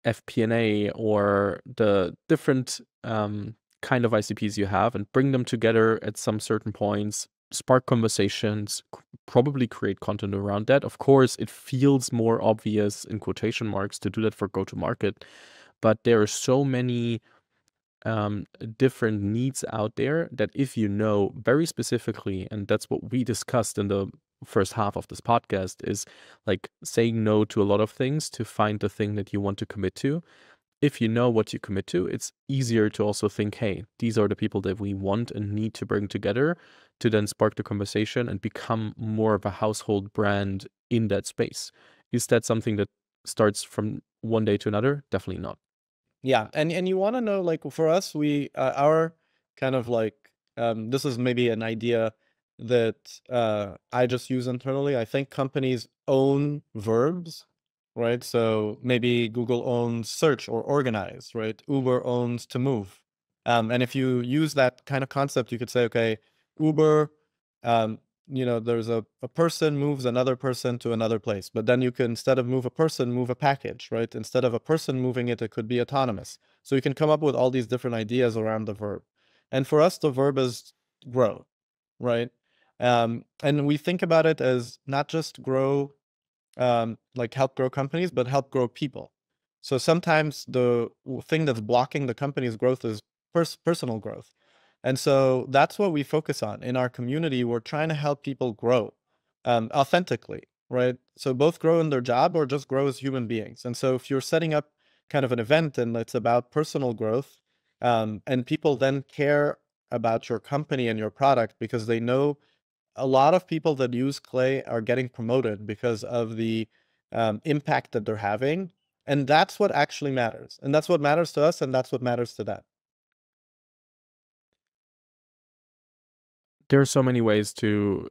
FP&A or the different kind of ICPs you have, and bring them together at some certain points, spark conversations, probably create content around that. Of course, it feels more obvious in quotation marks to do that for go-to-market, but there are so many different needs out there that if you know very specifically, and that's what we discussed in the first half of this podcast, is like saying no to a lot of things to find the thing that you want to commit to. If you know what you commit to, it's easier to also think, hey, these are the people that we want and need to bring together to then spark the conversation and become more of a household brand in that space. Is that something that starts from one day to another? Definitely not. Yeah, and you want to know, like, for us, we our kind of like this is maybe an idea that I just use internally. I think companies own verbs, right? So maybe Google owns search or organize, right? Uber owns to move. And if you use that kind of concept, you could say, okay, Uber, um, there's a person moves another person to another place, but then you can, instead of move a person, move a package, right? Instead of a person moving it, it could be autonomous. So you can come up with all these different ideas around the verb. And for us, the verb is grow, right? And we think about it as not just grow, like help grow companies, but help grow people. So sometimes the thing that's blocking the company's growth is personal growth. And so that's what we focus on in our community. We're trying to help people grow authentically, right? So both grow in their job or just grow as human beings. And so if you're setting up kind of an event and it's about personal growth, and people then care about your company and your product because they know a lot of people that use Clay are getting promoted because of the impact that they're having. And that's what actually matters. And that's what matters to us, and that's what matters to them. There are so many ways to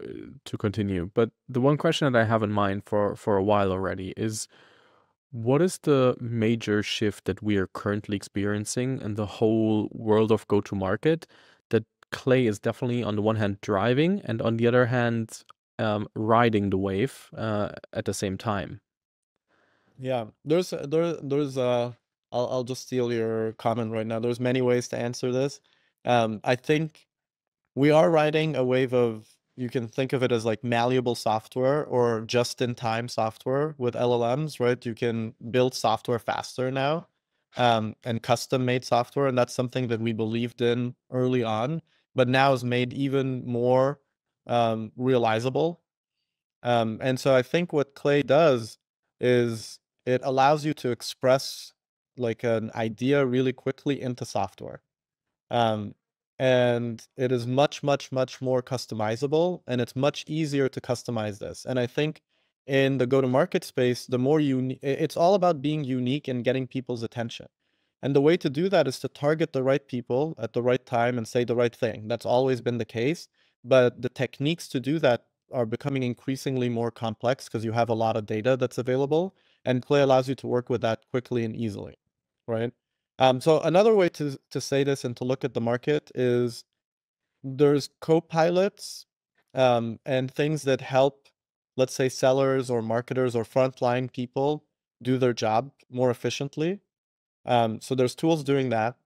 continue, but the one question that I have in mind for a while already is, what is the major shift that we are currently experiencing in the whole world of go-to-market that Clay is definitely on the one hand driving and on the other hand riding the wave at the same time? Yeah, I'll just steal your comment right now. There's many ways to answer this. I think we are riding a wave of, you can think of it as like malleable software or just-in-time software with LLMs, right? You can build software faster now, and custom-made software, and that's something that we believed in early on, but now is made even more realizable. And so I think what Clay does is it allows you to express like an idea really quickly into software. Um, and it is much, much, much more customizable, and it's much easier to customize this. And I think in the go-to-market space, the more it's all about being unique and getting people's attention. And the way to do that is to target the right people at the right time and say the right thing. That's always been the case, but the techniques to do that are becoming increasingly more complex because you have a lot of data that's available, and Clay allows you to work with that quickly and easily, right? So another way to say this and to look at the market is there's co-pilots and things that help, let's say, sellers or marketers or frontline people do their job more efficiently. So there's tools doing that.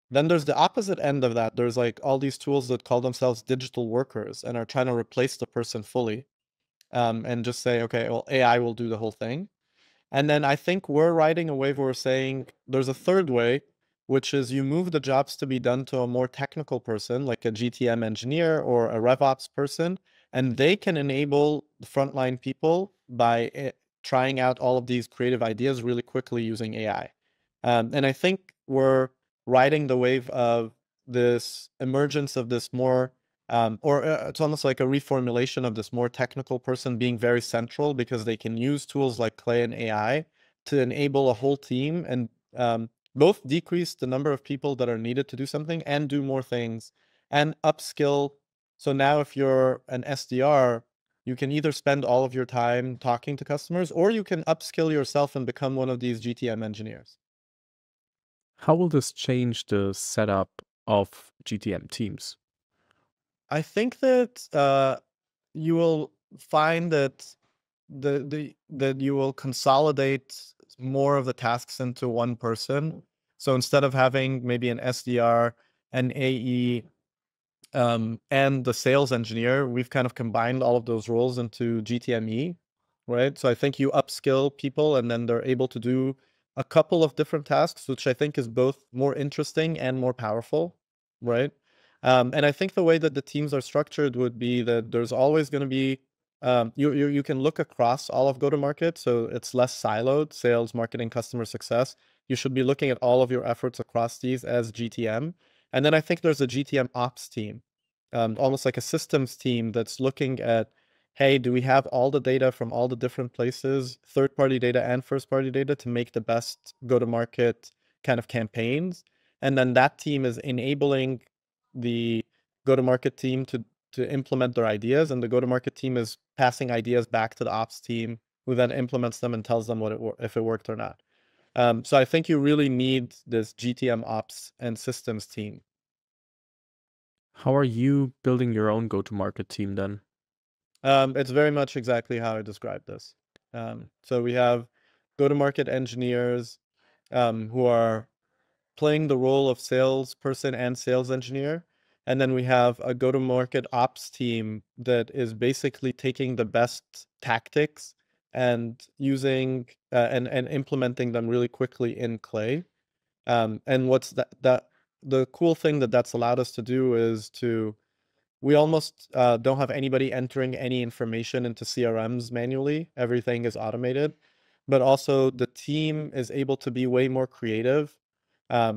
Then there's the opposite end of that. There's like all these tools that call themselves digital workers and are trying to replace the person fully, and just say, okay, well, AI will do the whole thing. And then I think we're riding a wave where we're saying there's a third way, which is you move the jobs to be done to a more technical person, like a GTM engineer or a RevOps person, and they can enable the frontline people by trying out all of these creative ideas really quickly using AI. And I think we're riding the wave of this emergence of this more or it's almost like a reformulation of this more technical person being very central because they can use tools like Clay and AI to enable a whole team and both decrease the number of people that are needed to do something and do more things and upskill. So now if you're an SDR, you can either spend all of your time talking to customers or you can upskill yourself and become one of these GTM engineers. How will this change the setup of GTM teams? I think that you will find that that you will consolidate more of the tasks into one person. So instead of having maybe an SDR, an AE, and the sales engineer, we've kind of combined all of those roles into GTME, right? So I think you upskill people and then they're able to do a couple of different tasks, which I think is both more interesting and more powerful, right? And I think the way that the teams are structured would be that there's always going to be you can look across all of go-to-market, so it's less siloed, sales, marketing, customer success. You should be looking at all of your efforts across these as GTM. And then I think there's a GTM ops team, almost like a systems team that's looking at, hey, do we have all the data from all the different places, third-party data and first-party data, to make the best go-to-market kind of campaigns? And then that team is enabling the go-to-market team to implement their ideas, and the go-to-market team is passing ideas back to the ops team, who then implements them and tells them if it worked or not. So I think you really need this GTM ops and systems team. How are you building your own go-to-market team then? It's very much exactly how I described this. So we have go-to-market engineers who are playing the role of salesperson and sales engineer. And then we have a go-to-market ops team that is basically taking the best tactics and using and implementing them really quickly in Clay. And what's that the cool thing that's allowed us to do is we almost don't have anybody entering any information into CRMs manually. Everything is automated, but also the team is able to be way more creative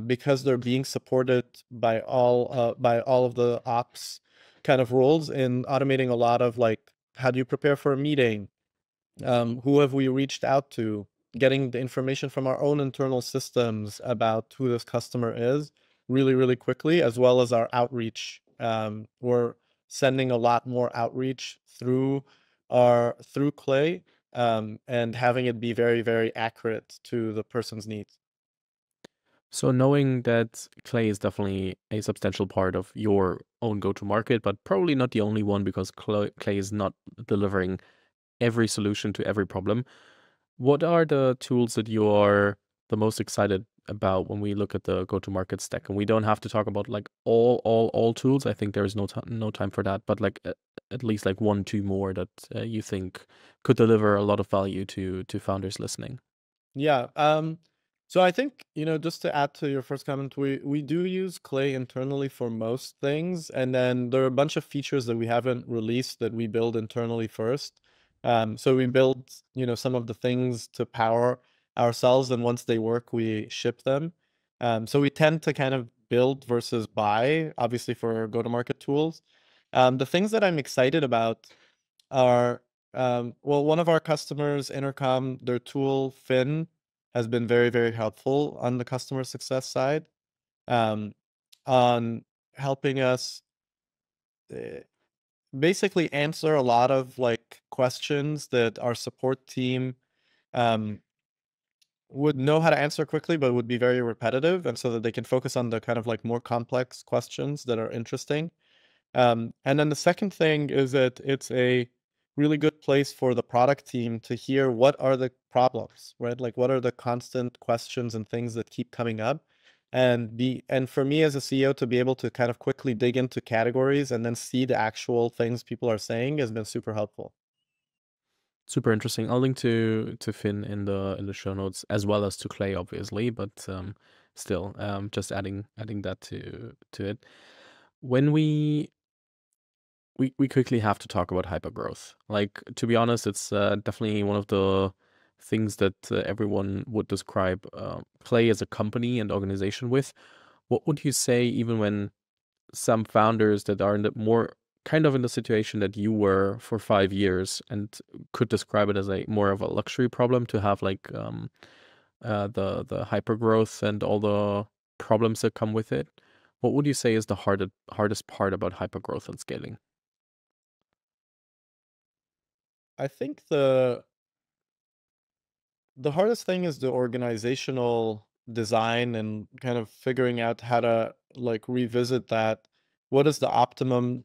because they're being supported by all of the ops kind of roles in automating a lot of, like, how do you prepare for a meeting? Who have we reached out to? Getting the information from our own internal systems about who this customer is really, really quickly, as well as our outreach. We're sending a lot more outreach through Clay, and having it be very, very accurate to the person's needs. So knowing that Clay is definitely a substantial part of your own go-to-market, but probably not the only one, because Clay is not delivering every solution to every problem. What are the tools that you are the most excited about when we look at the go-to-market stack? And we don't have to talk about like all tools. I think there is no time for that. But like at least like 1, 2 more that you think could deliver a lot of value to founders listening. Yeah. So I think, just to add to your first comment, we do use Clay internally for most things, and then there are a bunch of features that we haven't released that we build internally first. So we build, some of the things to power ourselves, and once they work, we ship them. So we tend to kind of build versus buy, obviously, for go-to-market tools. The things that I'm excited about are, well, one of our customers, Intercom, their tool, Fin, has been very, very helpful on the customer success side, on helping us basically answer a lot of, like, questions that our support team would know how to answer quickly, but would be very repetitive, and so that they can focus on the kind of like more complex questions that are interesting. And then the second thing is that it's a really good place for the product team to hear what are the problems, right? Like, what are the constant questions and things that keep coming up, and for me as a CEO to be able to kind of quickly dig into categories and then see the actual things people are saying has been super helpful. Super interesting. I'll link to Finn in the show notes, as well as to Clay, obviously, but still, just adding that to it. When we quickly have to talk about hypergrowth. Like, to be honest, it's definitely one of the things that everyone would describe Clay as a company and organization with. What would you say, even when some founders that are in the more kind of in the situation that you were for 5 years, and could describe it as a more of a luxury problem to have like the hypergrowth and all the problems that come with it? What would you say is the hardest part about hypergrowth and scaling? I think the hardest thing is the organizational design and kind of figuring out how to, like, revisit that. What is the optimum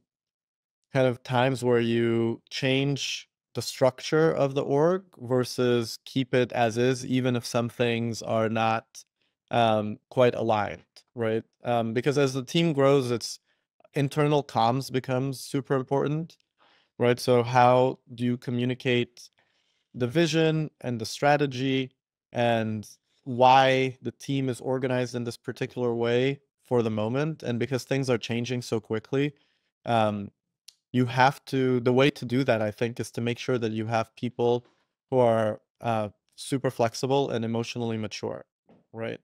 kind of times where you change the structure of the org versus keep it as is, even if some things are not quite aligned, right? Because as the team grows, internal comms becomes super important, right? So how do you communicate the vision and the strategy and why the team is organized in this particular way for the moment? And because things are changing so quickly, you have to, the way to do that, I think, is to make sure that you have people who are super flexible and emotionally mature, right?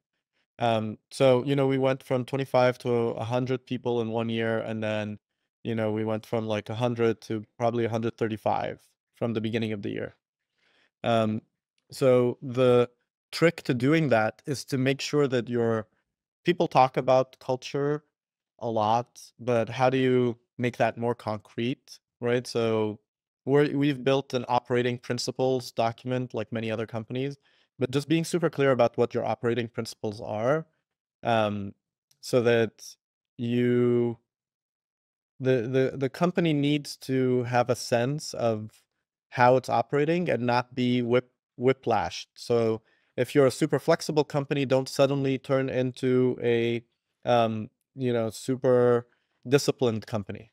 So, we went from 25 to 100 people in 1 year, and then, we went from like 100 to probably 135 from the beginning of the year. So the trick to doing that is to make sure that your people talk about culture a lot, but how do you make that more concrete, right? So we've built an operating principles document like many other companies, but just being super clear about what your operating principles are, um, so that you the company needs to have a sense of how it's operating and not be whiplashed. So if you're a super flexible company, don't suddenly turn into a super disciplined company.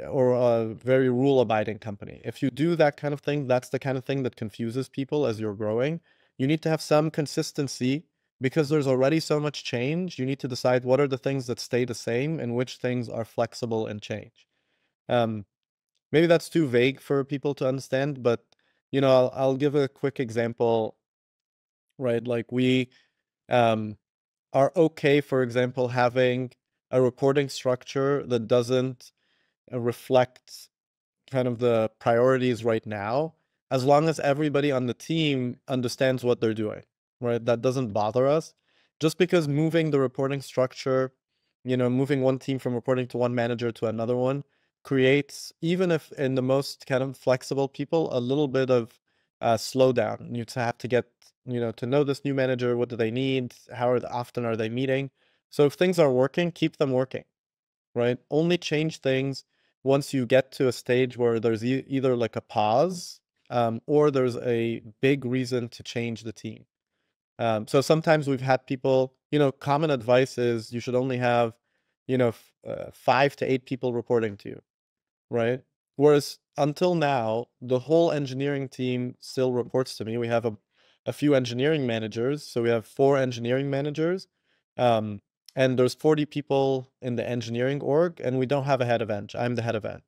Or a very rule-abiding company. If you do that kind of thing, that's the kind of thing that confuses people as you're growing. You need to have some consistency because there's already so much change. You need to decide what are the things that stay the same and which things are flexible and change. Maybe that's too vague for people to understand, but I'll give a quick example, right? Like we are okay, for example, having a reporting structure that doesn't reflect kind of the priorities right now, as long as everybody on the team understands what they're doing, right? That doesn't bother us. Just because moving the reporting structure, moving one team from reporting to one manager to another one creates, even if in the most kind of flexible people, a little bit of slowdown. You have to get, to know this new manager. What do they need? Often are they meeting? So if things are working, keep them working, right? Only change things once you get to a stage where there's either like a pause, or there's a big reason to change the team. So sometimes we've had people, common advice is you should only have, 5 to 8 people reporting to you, right? Whereas until now, the whole engineering team still reports to me. We have a few engineering managers. So we have 4 engineering managers. And there's 40 people in the engineering org, and we don't have a head of eng. I'm the head of eng,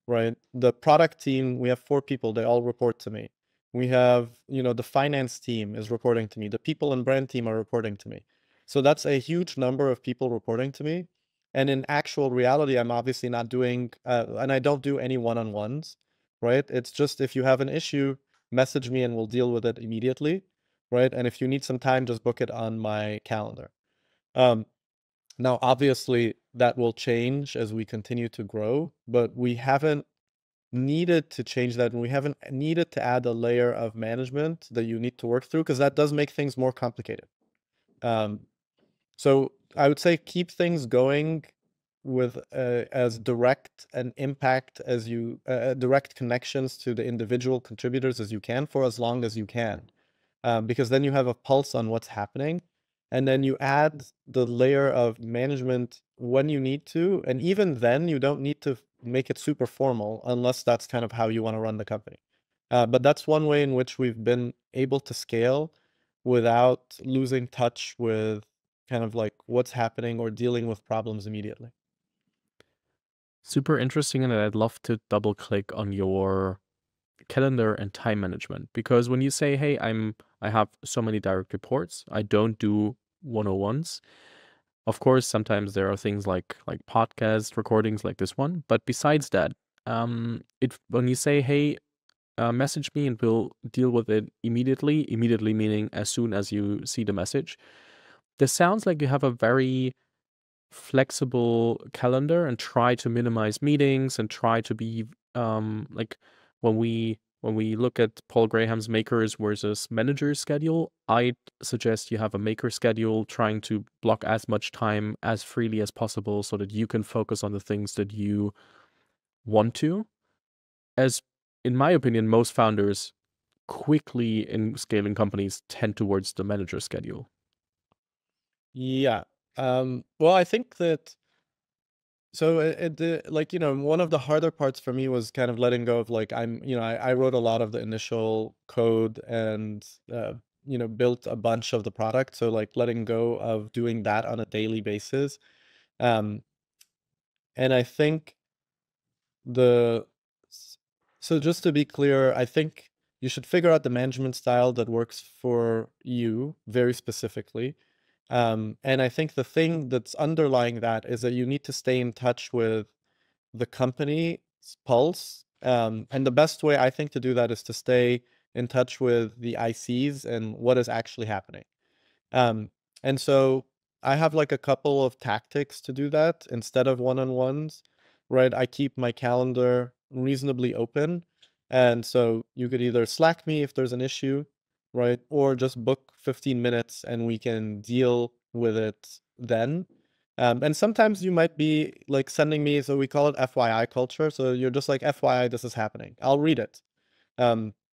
right? The product team, we have 4 people. They all report to me. We have, the finance team is reporting to me. The people and brand team are reporting to me. So that's a huge number of people reporting to me. And in actual reality, I'm obviously not doing, and I don't do any one-on-ones, right? It's just if you have an issue, message me and we'll deal with it immediately, right? And if you need some time, just book it on my calendar. Now, obviously, that will change as we continue to grow, but we haven't needed to change that, and we haven't needed to add a layer of management that you need to work through, because that does make things more complicated. So I would say keep things going with as direct an impact as you direct connections to the individual contributors as you can for as long as you can, because then you have a pulse on what's happening, and then you add the layer of management when you need to, and even then you don't need to make it super formal unless that's kind of how you want to run the company. But that's one way in which we've been able to scale without losing touch with kind of like what's happening or dealing with problems immediately. Super interesting, and I'd love to double click on your calendar and time management, because when you say, hey, I have so many direct reports, I don't do 101s. Of course, sometimes there are things like podcast recordings like this one, but besides that, when you say, hey, message me and we'll deal with it immediately meaning as soon as you see the message, this sounds like you have a very flexible calendar and try to minimize meetings and try to be like when we look at Paul Graham's makers versus managers schedule, I'd suggest you have a maker schedule, trying to block as much time as freely as possible so that you can focus on the things that you want to. As in my opinion, most founders quickly in scaling companies tend towards the manager schedule. Yeah. Well, I think that So like, one of the harder parts for me was kind of letting go of like, I wrote a lot of the initial code and, built a bunch of the product. So like letting go of doing that on a daily basis. Um, and I think the, s- so just to be clear, I think you should figure out the management style that works for you very specifically. And I think the thing that's underlying that is that you need to stay in touch with the company's pulse. And the best way I think to do that is to stay in touch with the ICs and what is actually happening. Um, and so I have like a couple of tactics to do that instead of one-on-ones, right? I keep my calendar reasonably open. And so you could either Slack me if there's an issue, right? Or just book 15 minutes and we can deal with it then. And sometimes you might be like sending me, so we call it FYI culture. So you're just like, FYI, this is happening. I'll read it.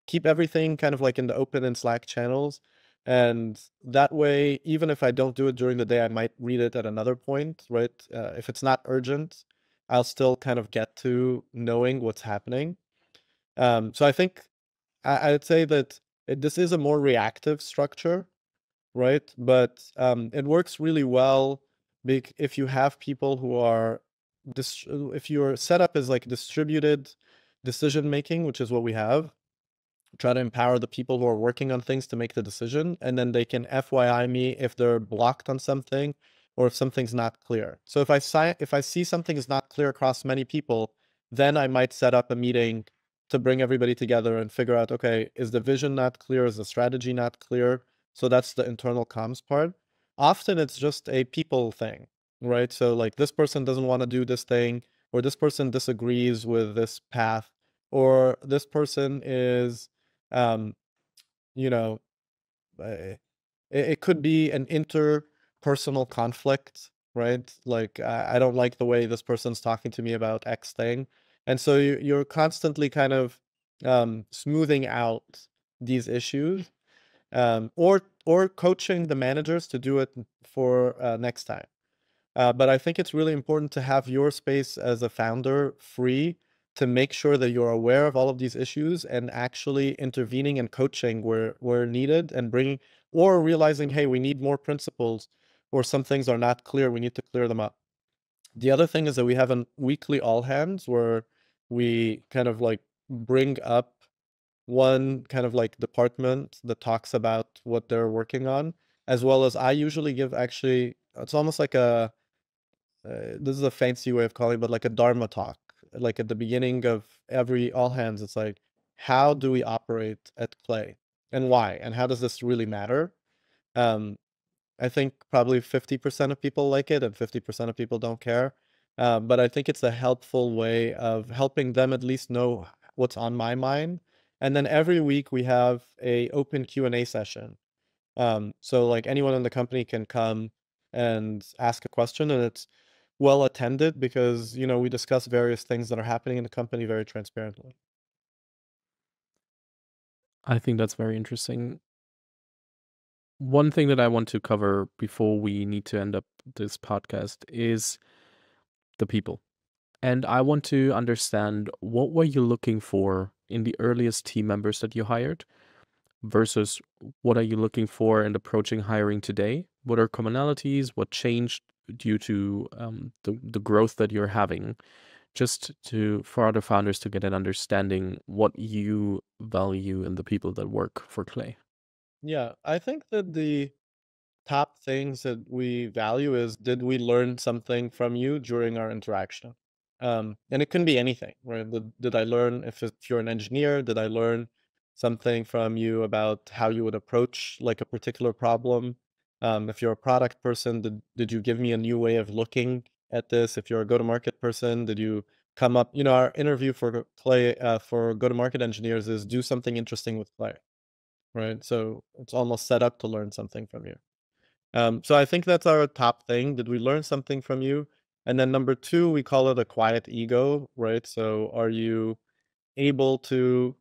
Keep everything kind of like in the open and Slack channels. And that way, even if I don't do it during the day, I might read it at another point, right? If it's not urgent, I'll still kind of get to knowing what's happening. So I think I'd say that this is a more reactive structure, right? But it works really well if you have people who are, if your setup is like distributed decision making, which is what we have, try to empower the people who are working on things to make the decision, and then they can FYI me if they're blocked on something or if something's not clear. So if I see something is not clear across many people, then I might set up a meeting to bring everybody together and figure out, okay, is the vision not clear? Is the strategy not clear? So that's the internal comms part. Often it's just a people thing, right? So like this person doesn't want to do this thing, or this person disagrees with this path, or this person is um, you know, it could be an interpersonal conflict, right? Like I don't like the way this person's talking to me about X thing, and so you're constantly kind of smoothing out these issues, or coaching the managers to do it for next time. But I think it's really important to have your space as a founder free to make sure that you're aware of all of these issues and actually intervening and coaching where needed, and bringing, or realizing, hey, we need more principles, or some things are not clear, we need to clear them up. The other thing is that we have a weekly all hands where we kind of like bring up one kind of like department that talks about what they're working on, as well as I usually give, actually, it's almost like a this is a fancy way of calling it, but like a Dharma talk. Like at the beginning of every all hands, it's like, how do we operate at Clay and why? And how does this really matter? Um, I think probably 50% of people like it and 50% of people don't care. But I think it's a helpful way of helping them at least know what's on my mind. And then every week we have a open Q&A session. So like anyone in the company can come and ask a question, and it's well attended because, we discuss various things that are happening in the company very transparently. I think that's very interesting. One thing that I want to cover before we need to end up this podcast is the people. And I want to understand, what were you looking for in the earliest team members that you hired versus what are you looking for in approaching hiring today? What are commonalities? What changed due to the growth that you're having? Just for other founders to get an understanding what you value in the people that work for Clay. Yeah, I think that the top things that we value is, did we learn something from you during our interaction? And it can be anything, right? Did I learn, if you're an engineer, did I learn something from you about how you would approach like a particular problem? If you're a product person, did you give me a new way of looking at this? If you're a go-to-market person, did you come up, our interview for Clay, for go-to-market engineers is, do something interesting with Clay, right? So it's almost set up to learn something from you. So I think that's our top thing. Did we learn something from you? And then number two, we call it a quiet ego, right? So are you able to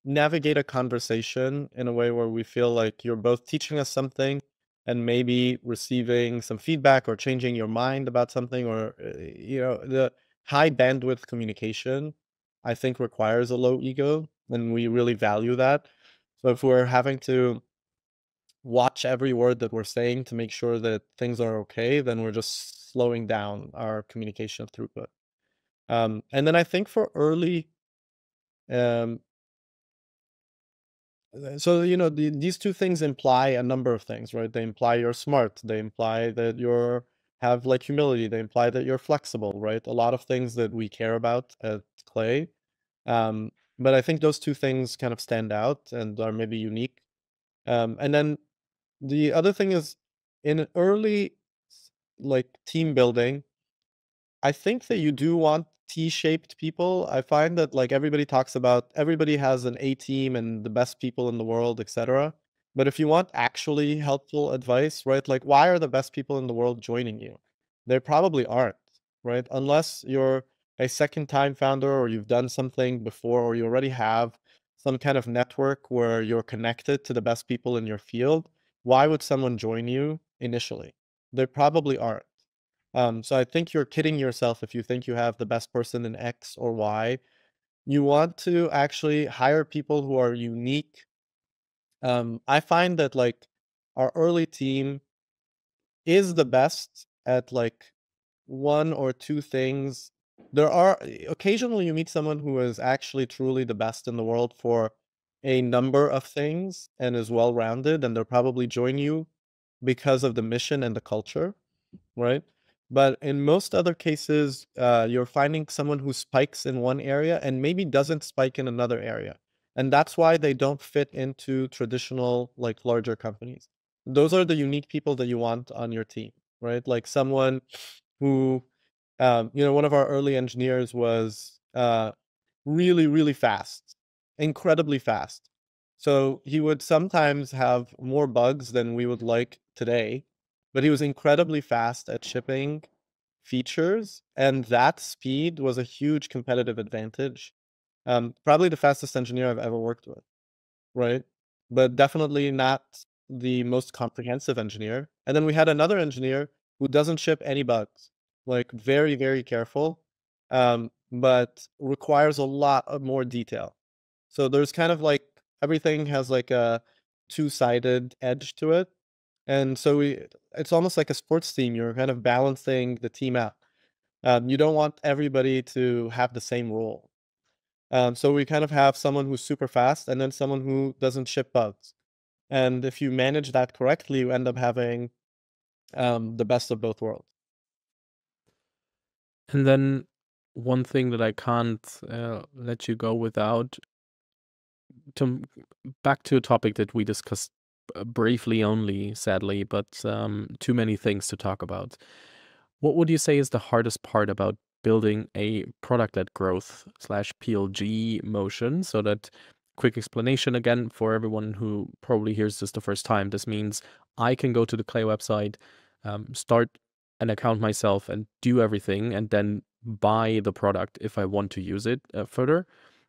navigate a conversation in a way where we feel like you're both teaching us something, and maybe receiving some feedback or changing your mind about something, or the high bandwidth communication, I think, requires a low ego, and we really value that. So if we're having to watch every word that we're saying to make sure that things are okay, then we're just slowing down our communication throughput. And then I think for early, um, so these two things imply a number of things, right? They imply you're smart. They imply that you're have like humility. They imply that you're flexible, right? A lot of things that we care about at Clay. Um, but I think those two things kind of stand out and are maybe unique. And then the other thing is, in early like team building, I think that you do want T-shaped people. I find that like everybody talks about everybody has an A team and the best people in the world, etc. But if you want actually helpful advice, right? Like, why are the best people in the world joining you? They probably aren't, right? Unless you're a second time founder, or you've done something before, or you already have some kind of network where you're connected to the best people in your field. Why would someone join you initially? They probably aren't. So I think you're kidding yourself if you think you have the best person in X or Y. You want to actually hire people who are unique. I find that like our early team is the best at like one or two things. There are occasionally you meet someone who is actually truly the best in the world for a number of things and is well-rounded, and they'll probably join you because of the mission and the culture. Right? But in most other cases, you're finding someone who spikes in one area and maybe doesn't spike in another area. And that's why they don't fit into traditional, like larger companies. Those are the unique people that you want on your team, right? Like someone who, one of our early engineers was really, really fast, incredibly fast. So he would sometimes have more bugs than we would like today, but he was incredibly fast at shipping features, and that speed was a huge competitive advantage. Probably the fastest engineer I've ever worked with, right? But definitely not the most comprehensive engineer. And then we had another engineer who doesn't ship any bugs, like very, very careful, but requires a lot of more detail. So there's kind of like everything has like a two-sided edge to it. And so it's almost like a sports team. You're kind of balancing the team out. You don't want everybody to have the same role. So we kind of have someone who's super fast and then someone who doesn't ship bugs. And if you manage that correctly, you end up having the best of both worlds. And then one thing that I can't let you go without, to back to a topic that we discussed briefly only, sadly, but too many things to talk about. What would you say is the hardest part about building a product-led growth slash PLG motion? So that quick explanation again for everyone who probably hears this the first time. This means I can go to the Clay website, start an account myself and do everything, and then buy the product if I want to use it further,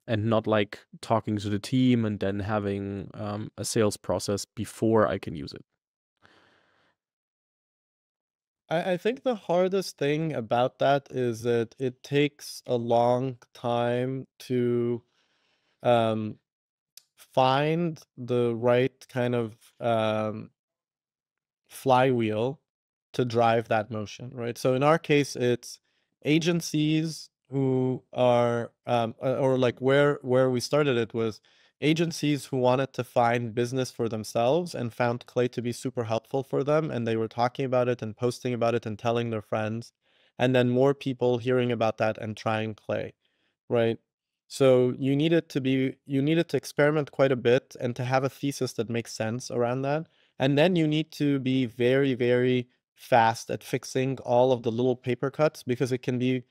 and not like talking to the team and then having a sales process before I can use it. I think the hardest thing about that is that it takes a long time to um, find the right kind of flywheel to drive that motion, right? So in our case, it's agencies who are, or like where we started it was agencies who wanted to find business for themselves and found Clay to be super helpful for them, and they were talking about it and posting about it and telling their friends, and then more people hearing about that and trying Clay, right? So you needed to experiment quite a bit and to have a thesis that makes sense around that. And then you need to be very, very fast at fixing all of the little paper cuts, because it can be,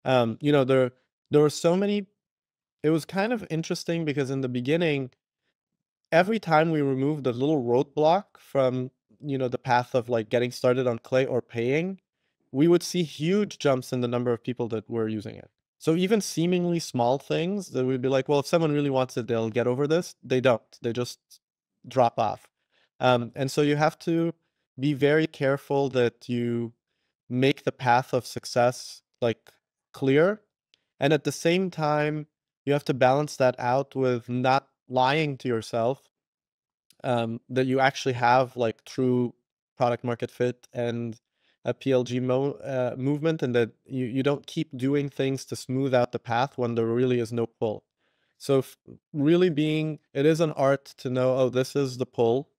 there were so many. It was kind of interesting because in the beginning, every time we removed a little roadblock from, the path of like getting started on Clay or paying, we would see huge jumps in the number of people that were using it. So even seemingly small things that we'd be like, well, if someone really wants it, they'll get over this. They don't. They just drop off. And so you have to be very careful that you make the path of success like clear. And at the same time, you have to balance that out with not lying to yourself, that you actually have like true product market fit and a PLG movement, and that you don't keep doing things to smooth out the path when there really is no pull. So really it is an art to know, oh, this is the pull,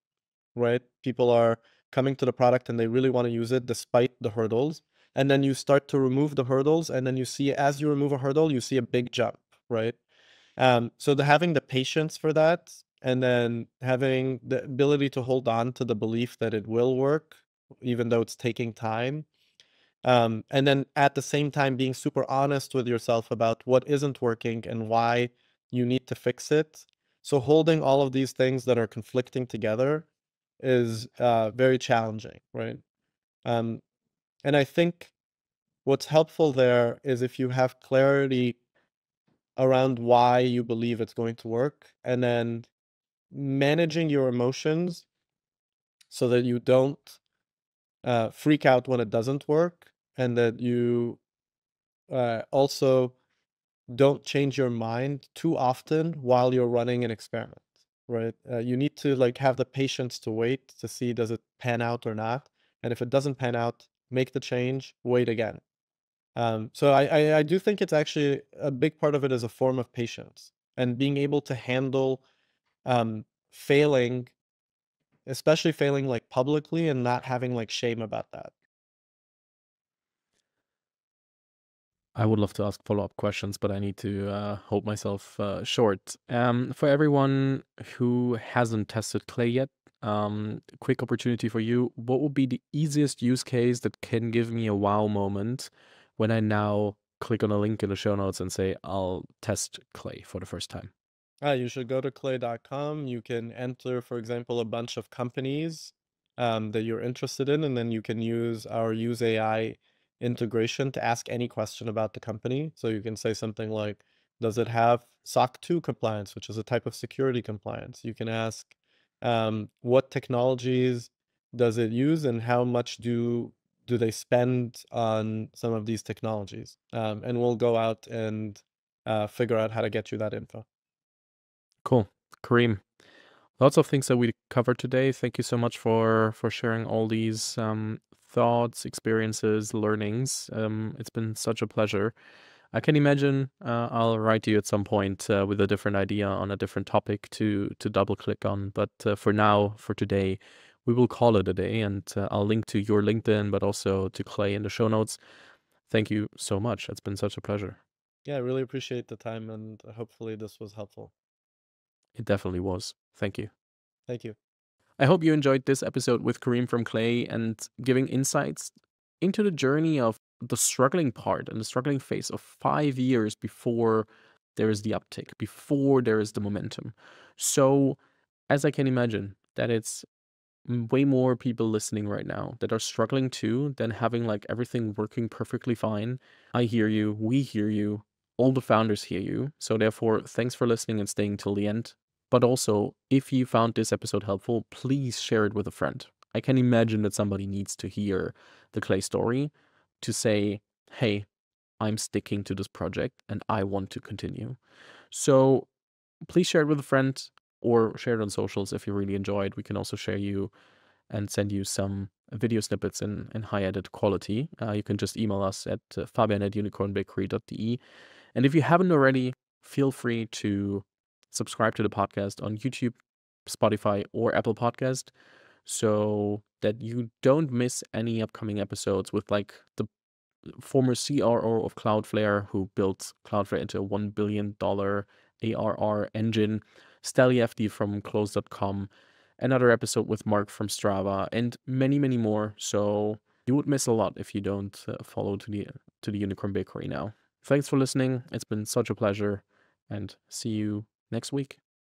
right? People are coming to the product and they really want to use it despite the hurdles. And then you start to remove the hurdles, and then you see, as you remove a hurdle, you see a big jump, right? So having the patience for that, and then having the ability to hold on to the belief that it will work, even though it's taking time. And then at the same time, being super honest with yourself about what isn't working and why you need to fix it. So holding all of these things that are conflicting together is very challenging, right? And I think what's helpful there is if you have clarity around why you believe it's going to work, and then managing your emotions so that you don't freak out when it doesn't work, and that you also don't change your mind too often while you're running an experiment, right? You need to like have the patience to wait to see, does it pan out or not? And if it doesn't pan out, make the change, wait again. So I do think it's actually a big part of it is a form of patience and being able to handle failing, especially failing like publicly, and not having like shame about that. I would love to ask follow-up questions, but I need to hold myself short. For everyone who hasn't tested Clay yet, quick opportunity for you. What would be the easiest use case that can give me a wow moment when I now click on a link in the show notes and say, I'll test Clay for the first time? You should go to clay.com. You can enter, for example, a bunch of companies that you're interested in, and then you can use our Use AI integration to ask any question about the company. So you can say something like, does it have SOC 2 compliance, which is a type of security compliance? You can ask, what technologies does it use, and how much do they spend on some of these technologies? And we'll go out and figure out how to get you that info. Cool. Kareem, lots of things that we covered today. Thank you so much for sharing all these thoughts, experiences, learnings. It's been such a pleasure. I can imagine I'll write to you at some point with a different idea on a different topic to double click on. But for now, for today, we will call it a day, and I'll link to your LinkedIn, but also to Clay in the show notes. Thank you so much. It's been such a pleasure. Yeah, I really appreciate the time, and hopefully this was helpful. It definitely was. Thank you. Thank you. I hope you enjoyed this episode with Kareem from Clay and giving insights into the journey of the struggling part and the struggling phase of 5 years before there is the uptick, before there is the momentum. So, as I can imagine, that it's way more people listening right now that are struggling too than having like everything working perfectly fine. I hear you, we hear you, all the founders hear you. So, therefore, thanks for listening and staying till the end. But also, if you found this episode helpful, please share it with a friend. I can imagine that somebody needs to hear the Clay story to say, hey, I'm sticking to this project and I want to continue. So please share it with a friend or share it on socials if you really enjoyed. We can also share you and send you some video snippets in high edit quality. You can just email us at fabian@unicornbakery.de. And if you haven't already, feel free to subscribe to the podcast on YouTube, Spotify, or Apple Podcast so that you don't miss any upcoming episodes with like the former CRO of Cloudflare who built Cloudflare into a $1 billion ARR engine, Steli FD from Close.com, another episode with Mark from Strava, and many, many more. So you would miss a lot if you don't follow to the Unicorn Bakery now. Thanks for listening. It's been such a pleasure, and see you next week.